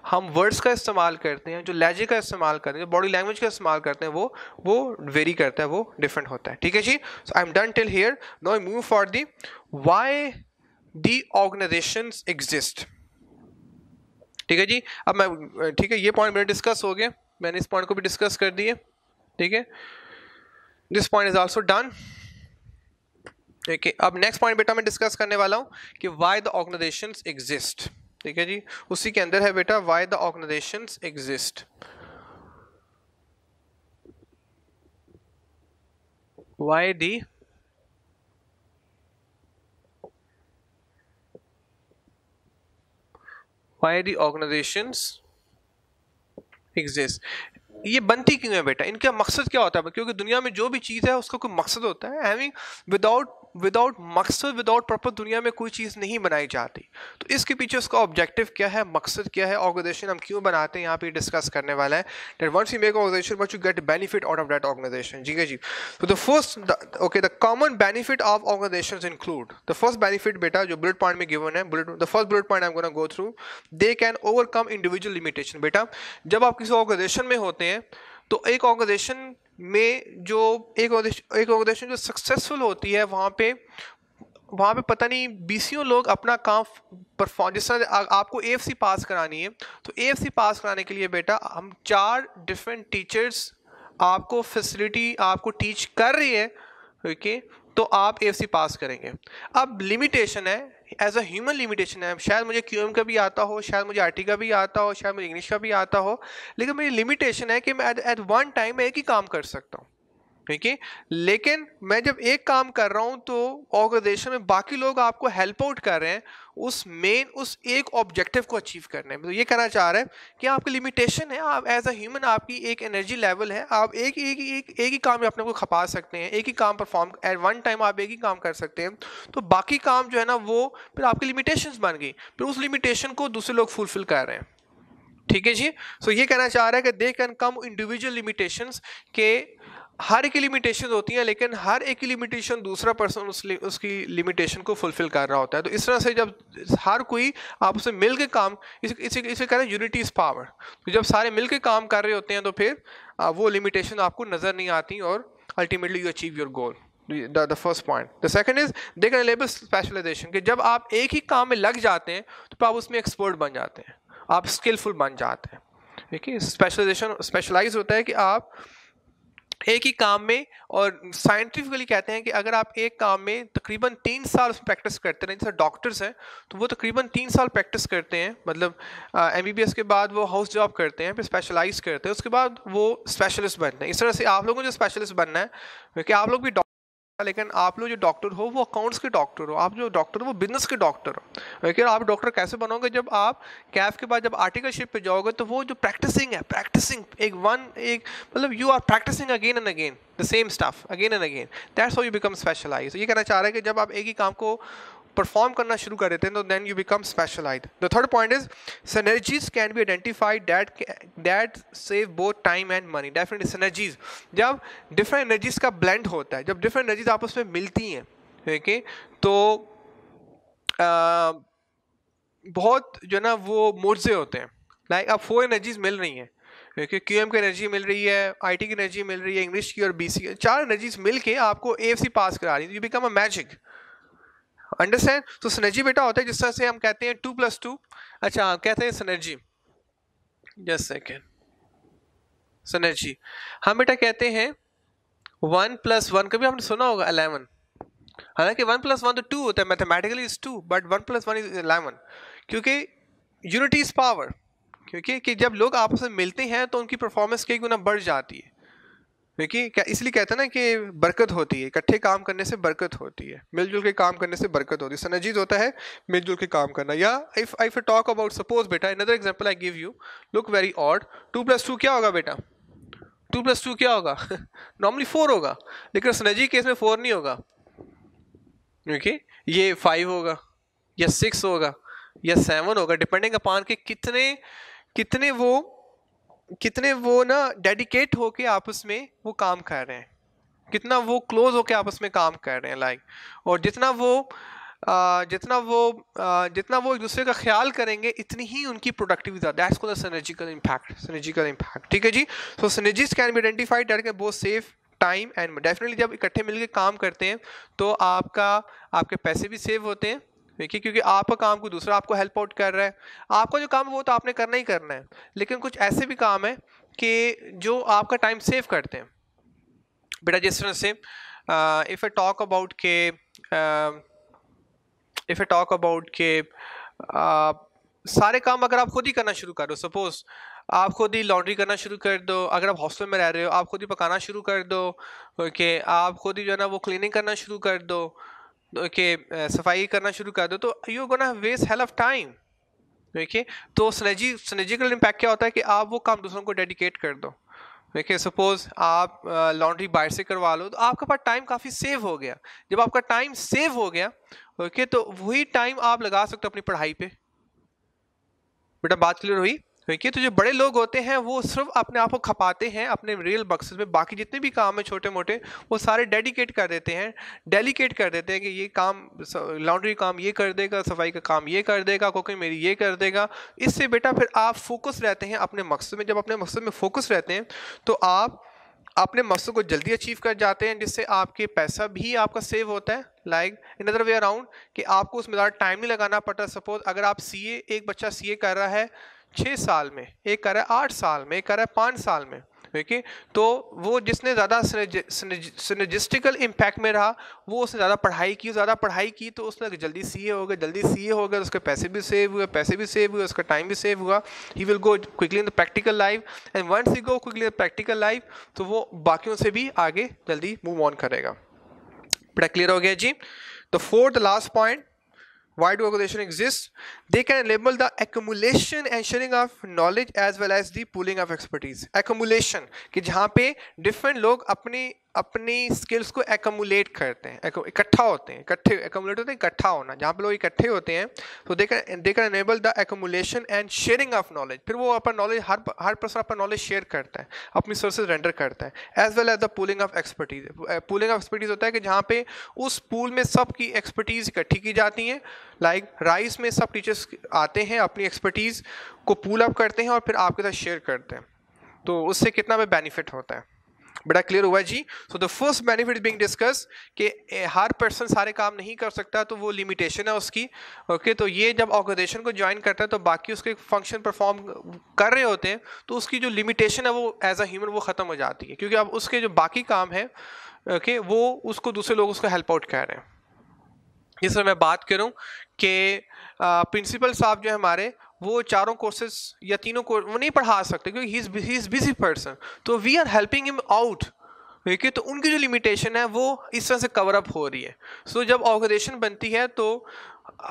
हम वर्ड्स का इस्तेमाल करते हैं, जो लहजे का इस्तेमाल करते हैं, जो बॉडी लैंग्वेज का इस्तेमाल करते हैं, वो वेरी करता है, वो डिफरेंट होता है। ठीक है जी, so I am done till here. Now I move for the why the organisations exist. ठीक है जी, अब मैं, ठीक है, ये पॉइंट मेरे डिस्कस हो गए, मैंने इस पॉइंट को भी डिस्कस कर दिए। ठीक है, this point is also done. ठीक है, अब नेक्स्ट पॉइंट बेटा मैं डिस्कस करने वाला हूं कि व्हाई द ऑर्गेनाइजेशंस एग्जिस्ट। ठीक है जी, उसी के अंदर है बेटा why the organisations exist. Why the organizations exist। ये बनती क्यों है बेटा, इनका मकसद क्या होता है? क्योंकि दुनिया में जो भी चीज़ है उसका कोई मकसद होता है। हैविंग विदाउट विदाउट मकसद, विदाउट पर्पस दुनिया में कोई चीज़ नहीं बनाई जाती। तो इसके पीछे उसका ऑब्जेक्टिव क्या है, मकसद क्या है, ऑर्गेनाइजेशन हम क्यों बनाते हैं, यहाँ पे डिस्कस करने वाला है। That once you make organisation but you get benefit out of that organisation. जी है जी। तो the first okay the common benefit of organisations include, the first benefit बेटा जो बुलेट पॉइंट में गिवन है, the first bullet point I am gonna go through, they can overcome individual limitation. बेटा जब आप किसी ऑर्गेनाइजेशन में होते हैं तो एक ऑर्गेनाइजेशन में जो एक ऑर्गेनाइजेशन जो सक्सेसफुल होती है, वहाँ पे पता नहीं बीसियों लोग अपना काम परफॉर्म, जिस तरह आपको एएफसी पास करानी है, तो एएफसी पास कराने के लिए बेटा हम 4 डिफरेंट टीचर्स आपको फैसिलिटी आपको टीच कर रही है, ओके, तो आप एएफसी पास करेंगे। अब लिमिटेशन है, एज अ ह्यूमन लिमिटेशन है, शायद मुझे क्यूएम का भी आता हो, शायद मुझे आरटी का भी आता हो, शायद मुझे इंग्लिश का भी आता हो, लेकिन मेरी लिमिटेशन है कि मैं एट वन टाइम एक ही काम कर सकता हूँ, ठीक है। लेकिन मैं जब एक काम कर रहा हूं तो ऑर्गेनाइजेशन में बाकी लोग आपको हेल्प आउट कर रहे हैं उस एक ऑब्जेक्टिव को अचीव करने में। तो ये कहना चाह रहे हैं कि आपकी लिमिटेशन है, आप एज अ ह्यूमन आपकी एक एनर्जी लेवल है, आप एक ही काम में अपने को खपा सकते हैं, एक ही काम परफॉर्म एट वन टाइम आप एक ही काम कर सकते हैं। तो बाकी काम जो है ना वो फिर आपकी लिमिटेशंस बन गई, फिर उस लिमिटेशन को दूसरे लोग फुलफिल कर रहे हैं, ठीक है जी। सो ये कहना चाह रहा है कि they can come individual limitations के हर एक की लिमिटेशन होती हैं, लेकिन हर एक की लिमिटेशन दूसरा पर्सन उसकी लिमिटेशन को फुलफिल कर रहा होता है। तो इस तरह से जब हर कोई आपस में मिल के काम, इसे कह रहे हैं यूनिटी इज पावर। तो जब सारे मिल के काम कर रहे होते हैं तो फिर वो लिमिटेशन आपको नज़र नहीं आती और ultimately you achieve your goal. The first point. The second is they can enable specialization, कि जब आप एक ही काम में लग जाते हैं तो आप उसमें एक्सपर्ट बन जाते हैं, आप स्किलफुल बन जाते हैं, ठीक है। स्पेशलाइजेशन स्पेशलाइज होता है कि आप एक ही काम में, और साइंटिफिकली कहते हैं कि अगर आप एक काम में तकरीबन 3 साल उसमें प्रैक्टिस करते हैं, जैसे डॉक्टर्स हैं तो वो तकरीबन 3 साल प्रैक्टिस करते हैं, मतलब एमबीबीएस के बाद वो हाउस जॉब करते हैं, फिर स्पेशलाइज करते हैं, उसके बाद वो स्पेशलिस्ट बनते हैं। इस तरह से आप लोगों को जो स्पेशलिस्ट बनना है, क्योंकि आप लोग भी लेकिन आप लोग जो डॉक्टर हो वो अकाउंट्स के डॉक्टर हो, आप जो डॉक्टर हो वो बिजनेस के डॉक्टर हो। लेकिन आप डॉक्टर कैसे बनोगे, जब आप कैफ के बाद जब आर्टिकलशिप पे जाओगे तो वो जो प्रैक्टिसिंग है, प्रैक्टिसिंग एक मतलब you are practising again and again the same stuff again and again, that's how you become specialize. ये कहना चाह रहा है कि जब आप एक ही काम को परफॉर्म करना शुरू कर देते हैं तो then you become specialized. The third point is synergies can be identified that save both time and money. Definitely synergies, जब डिफरेंट एनर्जीज का ब्लेंड होता है, जब डिफरेंट एनर्जीज आपस में मिलती हैं, ठीक है, तो बहुत जो ना वो मोर्जे होते हैं। लाइक अब 4 एनर्जीज मिल रही हैं, क्योंकि क्यूएम की एनर्जी मिल रही है, आईटी की एनर्जी मिल रही है, इंग्लिश की और बीसी की, 4 एनर्जीज मिल के आपको एएफसी पास करा रही है, you become a magic, understand. तो सिनर्जी बेटा होता है जिस तरह से हम कहते हैं 2+2, अच्छा हम कहते हैं सिनर्जी, जस्ट सेकेंड, सिनर्जी हम बेटा कहते हैं 1+1, कभी आपने सुना होगा 11, हालांकि 1+1 तो 2 होता है, मैथमेटिकली इज 2, बट 1+1 इज 11, क्योंकि यूनिटी इज पावर, क्योंकि कि जब लोग आपस में मिलते हैं तो उनकी परफॉर्मेंस कई गुना बढ़ जाती है, क्योंकि क्या इसलिए कहते हैं ना कि बरकत होती है, इकट्ठे काम करने से बरकत होती है, मिलजुल के काम करने से बरकत होती है। सिनर्जीज होता है मिलजुल के काम करना। या if I talk about suppose बेटा, another example I give you, look very odd, 2+2 क्या होगा बेटा, 2+2 क्या होगा नॉर्मली 4 होगा, लेकिन सिनर्जी केस में 4 नहीं होगा, ओके, ये 5 होगा या 6 होगा या 7 होगा, डिपेंडिंग अपॉन के कितने वो ना डेडिकेट होके आपस में वो काम कर रहे हैं, कितना वो क्लोज होके आपस में काम कर रहे हैं, लाइक, और जितना वो एक दूसरे का ख्याल करेंगे इतनी ही उनकी productivity, that's called synergical impact, ठीक है जी। So synergies can be identified that can both save time and definitely जब इकट्ठे मिलकर काम करते हैं तो आपके पैसे भी सेव होते हैं, देखिए, क्योंकि आपका काम कोई दूसरा आपको हेल्प आउट कर रहा है, आपका जो काम है वो तो आपने करना ही करना है, लेकिन कुछ ऐसे भी काम है कि जो आपका टाइम सेव करते हैं बेटा, जिस तरह से इफ़ आई टॉक अबाउट के सारे काम अगर आप खुद ही करना शुरू कर दो, सपोज आप खुद ही लॉन्ड्री करना शुरू कर दो, अगर आप हॉस्टल में रह रहे हो आप खुद ही पकाना शुरू कर दो, ओके, आप खुद ही जो है ना वो क्लीनिंग करना शुरू कर दो, ओके, सफाई करना शुरू कर दो, तो you gonna waste hell of time, okay. तो सिनर्जिकल इम्पैक्ट क्या होता है कि आप वो काम दूसरों को डेडिकेट कर दो, देखिए सपोज आप लॉन्ड्री बाहर से करवा लो तो आपके पास टाइम काफ़ी सेव हो गया। जब आपका टाइम सेव हो गया ओके, तो वही टाइम आप लगा सकते हो अपनी पढ़ाई पे। बेटा बात क्लियर हुई? देखिए तो जो बड़े लोग होते हैं वो सिर्फ अपने आप को खपाते हैं अपने रियल मकसद में, बाकी जितने भी काम है छोटे मोटे वो सारे डेडिकेट कर देते हैं, डेलीकेट कर देते हैं कि ये काम लॉन्ड्री काम ये कर देगा, सफाई का काम ये कर देगा, कुकिंग मेरी ये कर देगा। इससे बेटा फिर आप फोकस रहते हैं अपने मकसद में। जब अपने मकसद में फोकस रहते हैं तो आप अपने मकसद को जल्दी अचीव कर जाते हैं, जिससे आपके पैसा भी आपका सेव होता है। Like in other way around कि आपको उसमें ज़्यादा टाइम नहीं लगाना पड़ता। सपोज अगर आप सीए, एक बच्चा सीए कर रहा है 6 साल में, एक कर रहा है 8 साल में, एक कर रहा है 5 साल में, देखिए तो वो जिसने ज़्यादा सिनर्जिस्टिकल इम्पैक्ट में रहा वो उसने ज़्यादा पढ़ाई की तो उसने जल्दी सीए हो गया, उसके पैसे भी सेव हुए, उसका टाइम भी सेव हुआ। He will go quickly in the practical life and once he go quickly in the practical life तो वो बाकियों से भी आगे जल्दी मूव ऑन करेगा। बड़ा क्लियर हो गया जी। The fourth last point, why do organization exist? They can enable the accumulation and sharing of knowledge as well as the pooling of expertise. Accumulation कि जहाँ पे different लोग अपनी स्किल्स को एक्यूमुलेट करते हैं, इकट्ठा होते हैं, एक्यूमुलेट होते हैं, इकट्ठा होना, जहाँ पे लोग इकट्ठे होते हैं तो they can enable the accumulation and sharing of knowledge. फिर वो अपना नॉलेज हर पर्सन अपना नॉलेज शेयर करता है, अपनी सोर्सेज रेंडर करता है। As well as the pooling of expertise. Pooling of expertise होता है कि जहाँ पे उस पूल में सबकी एक्सपर्टीज इकट्ठी की जाती हैं। लाइक राइस में सब टीचर्स आते हैं, अपनी एक्सपर्टीज को पूल अप करते हैं और फिर आपके साथ शेयर करते हैं, तो उससे कितना भी बेनिफिट होता है। बड़ा क्लियर हुआ जी। So the first benefit being discuss कि हर पर्सन सारे काम नहीं कर सकता, तो वो लिमिटेशन है उसकी। ओके तो ये जब ऑर्गेनाइजेशन को ज्वाइन करता है तो बाकी उसके फंक्शन परफॉर्म कर रहे होते हैं तो उसकी जो लिमिटेशन है वो एज अ ह्यूमन वो ख़त्म हो जाती है, क्योंकि अब उसके जो बाकी काम है ओके वो उसको दूसरे लोग उसको हेल्प आउट कर रहे हैं। जैसे मैं बात करूं कि प्रिंसिपल साहब जो है हमारे वो चारों कोर्सेज या तीनों कोर्स वो नहीं पढ़ा सकते क्योंकि ही इज बिजी पर्सन, तो we are helping him out. देखिए तो उनकी जो लिमिटेशन है वो इस तरह से कवर अप हो रही है। सो जब ऑर्गेनाइजेशन बनती है तो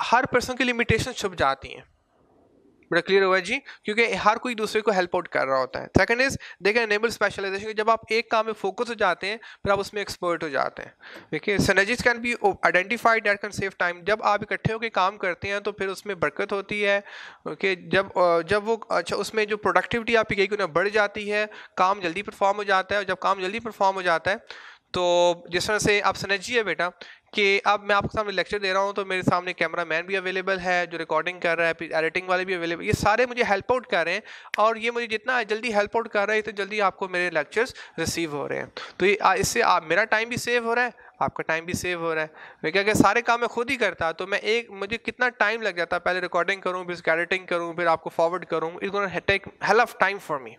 हर पर्सन की लिमिटेशन छुप जाती हैं। बड़ा क्लियर हुआ जी, क्योंकि हर कोई दूसरे को हेल्प आउट कर रहा होता है। Second is they can enable specialization, जब आप एक काम में फोकस हो जाते हैं फिर आप उसमें एक्सपर्ट हो जाते हैं। देखिए synergies can be identified that can save time. जब आप इकट्ठे होकर काम करते हैं तो फिर उसमें बरकत होती है। ओके जब वो अच्छा उसमें जो प्रोडक्टिविटी आपकी गई उन्हें बढ़ जाती है, काम जल्दी परफॉर्म हो जाता है। और जब काम जल्दी परफॉर्म हो जाता है तो जिस तरह से आप समझिए बेटा कि अब मैं आपके सामने लेक्चर दे रहा हूँ तो मेरे सामने कैमरा मैन भी अवेलेबल है जो रिकॉर्डिंग कर रहा है, फिर एडिटिंग वाले भी अवेलेबल, ये सारे मुझे हेल्प आउट कर रहे हैं। और ये मुझे जितना जल्दी हेल्प आउट कर रहा है इतनी जल्दी आपको मेरे लेक्चर्स रिसीव हो रहे हैं। तो ये इससे आप मेरा टाइम भी सेव हो रहा है, आपका टाइम भी सेव हो रहा है। मैं क्या सारे काम मैं खुद ही करता तो मुझे कितना टाइम लग जाता, पहले रिकॉर्डिंग करूँ, फिर एडिटिंग करूँ, फिर आपको फॉरवर्ड करूँ, it's gonna take hell of time for me.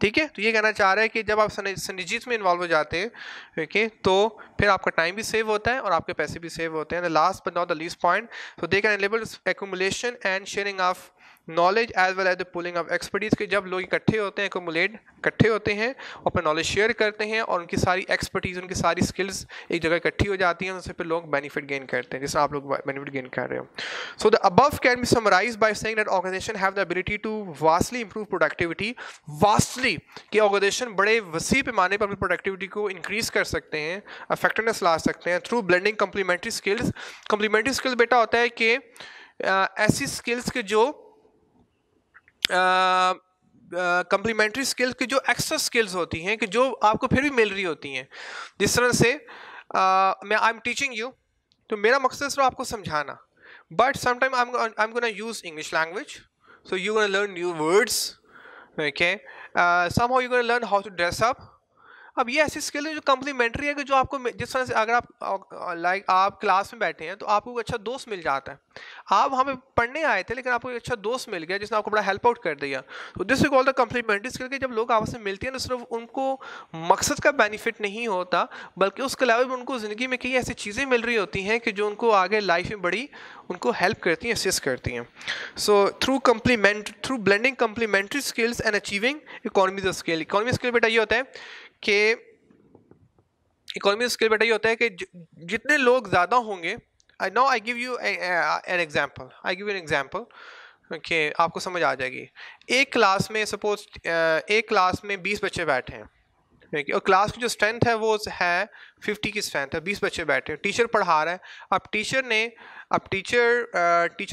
ठीक है, तो ये कहना चाह रहा है कि जब आप सिनर्जीज में इन्वॉल्व हो जाते हैं ओके तो फिर आपका टाइम भी सेव होता है और आपके पैसे भी सेव होते हैं। The last but not the least point, तो they can enable accumulation and sharing of knowledge as well as the pooling of expertise के जब लोग इकट्ठे होते हैं, इकट्ठे होते हैं और अपना नॉलेज शेयर करते हैं और उनकी सारी एक्सपर्टीज, उनकी सारी स्किल्स एक जगह इकट्ठी हो जाती हैं, उनसे फिर लोग बेनिफिट गेन करते हैं, जैसे आप लोग बेनिफिट गेन कर रहे हो। So the above can be summarized by saying that organization have the ability to vastly improve productivity. Vastly कि ऑर्गेनाइजेशन बड़े वसी पैमाने पर अपनी प्रोडक्टिविटी को इंक्रीज कर सकते हैं, इफेक्टिवनेस ला सकते हैं through blending complementary skills. Complementary skills बेटा होता है कि ऐसी स्किल्स के जो कम्प्लीमेंट्री स्किल्स की जो एक्स्ट्रा स्किल्स होती हैं कि जो आपको फिर भी मिल रही होती हैं। जिस तरह से मैं आई एम टीचिंग यू, तो मेरा मकसद सिर्फ आपको समझाना, but sometime I am gonna use English language, so you gonna learn new words okay, somehow you're going to learn how to dress up। अब ये ऐसी स्किल है जो कम्प्लीमेंट्री है कि जो आपको जिस तरह से अगर आप आप क्लास में बैठे हैं तो आपको एक अच्छा दोस्त मिल जाता है। आप वहाँ पे पढ़ने आए थे लेकिन आपको एक अच्छा दोस्त मिल गया जिसने आपको बड़ा हेल्प आउट कर दिया, तो this is called the complementary skill. कि जब लोग आपस में मिलते हैं तो सिर्फ उनको मकसद का बेनिफिट नहीं होता बल्कि उसके अलावा भी उनको ज़िंदगी में कई ऐसी चीज़ें मिल रही होती हैं कि जो उनको आगे लाइफ में बड़ी उनको हेल्प करती हैं, असिस्ट करती हैं। So through blending complementary skills and achieving economies of skill. Economy skill बेटा ये होता है कि इकोनॉमी स्किल बेटा ये होता है कि जितने लोग ज़्यादा होंगे, now I give you an example, okay आपको समझ आ जाएगी। एक क्लास में सपोज एक क्लास में 20 बच्चे बैठे हैं, ठीक है, और क्लास की जो स्ट्रेंथ है वो है 50 की स्ट्रेंथ है, 20 बच्चे बैठे हैं, टीचर पढ़ा रहा है। अब टीचर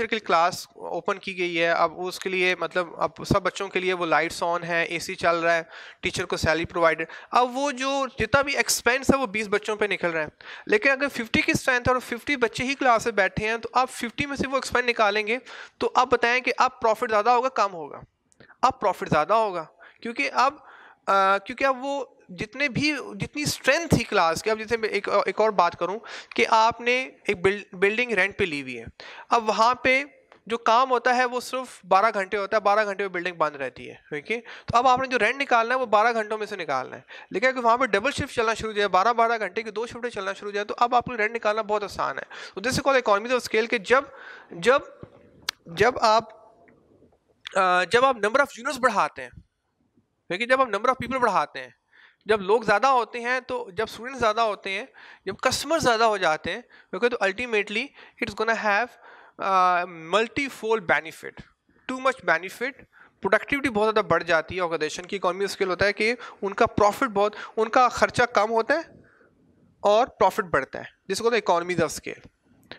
के लिए क्लास ओपन की गई है, अब उसके लिए मतलब अब सब बच्चों के लिए वो लाइट्स ऑन है, एसी चल रहा है, टीचर को सैलरी प्रोवाइडेड। अब वो जो जितना भी एक्सपेंस है वो 20 बच्चों पे निकल रहा है। लेकिन अगर 50 की स्ट्रेंथ है और 50 बच्चे ही क्लास में बैठे हैं, तो आप 50 में से वो एक्सपेंस निकालेंगे, तो आप बताएं कि अब प्रॉफिट ज़्यादा होगा कम होगा? अब प्रॉफिट ज़्यादा होगा, क्योंकि अब वो जितनी स्ट्रेंथ थी क्लास की। अब जैसे मैं एक और बात करूं कि आपने एक बिल्डिंग रेंट पे ली हुई है, अब वहाँ पे जो काम होता है वो सिर्फ 12 घंटे होता है, 12 घंटे में बिल्डिंग बंद रहती है, ठीक है। तो अब आपने जो रेंट निकालना है वो 12 घंटों में से निकालना है। लेकिन अगर वहाँ पे डबल शिफ्ट चलना शुरू हो जाए, 12-12 घंटे की 2 शिफ्टें चलना शुरू हो जाए, तो अब आपको रेंट निकालना बहुत आसान है। तो this is called economies of scale के जब जब जब आप नंबर ऑफ यूनिट्स बढ़ाते हैं, लेकिन जब आप नंबर ऑफ पीपल बढ़ाते हैं, जब लोग ज़्यादा होते हैं, तो जब स्टूडेंट ज़्यादा होते हैं, जब कस्टमर ज़्यादा हो जाते हैं, ओके, तो ultimately it's gonna have multi fold benefit, too much benefit. Productivity बहुत ज़्यादा बढ़ जाती है ऑर्गेनाइजेशन की। इकोनॉमी स्केल होता है कि उनका प्रॉफिट बहुत, उनका खर्चा कम होता है और प्रॉफिट बढ़ता है, जिसको economies of scale.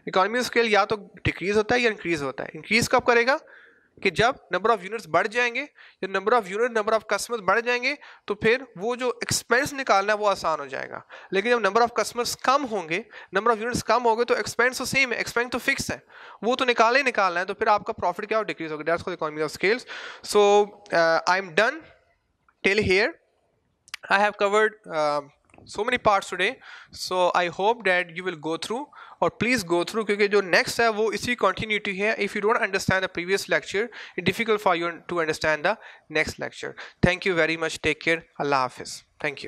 Economy of scale या तो डिक्रीज होता है या इंक्रीज होता है। इंक्रीज कब करेगा? कि जब नंबर ऑफ यूनिट्स बढ़ जाएंगे, जब नंबर ऑफ कस्टमर्स बढ़ जाएंगे, तो फिर वो जो एक्सपेंस निकालना है वो आसान हो जाएगा। लेकिन जब नंबर ऑफ कस्टमर्स कम होंगे, नंबर ऑफ यूनिट्स कम होंगे, तो एक्सपेंस तो सेम है, एक्सपेंस तो फिक्स है, वो तो निकालना ही निकालना है, तो फिर आपका प्रॉफिट क्या हो? डिक्रीज होगा। That's called economy of scales. So I am done till here. I have covered so many parts today, so I hope that you will go through, or please go through, क्योंकि जो next है वो इसी continuity है। If you don't understand the previous lecture, it's difficult for you to understand the next lecture. Thank you very much. Take care. Allah Hafiz. Thank you.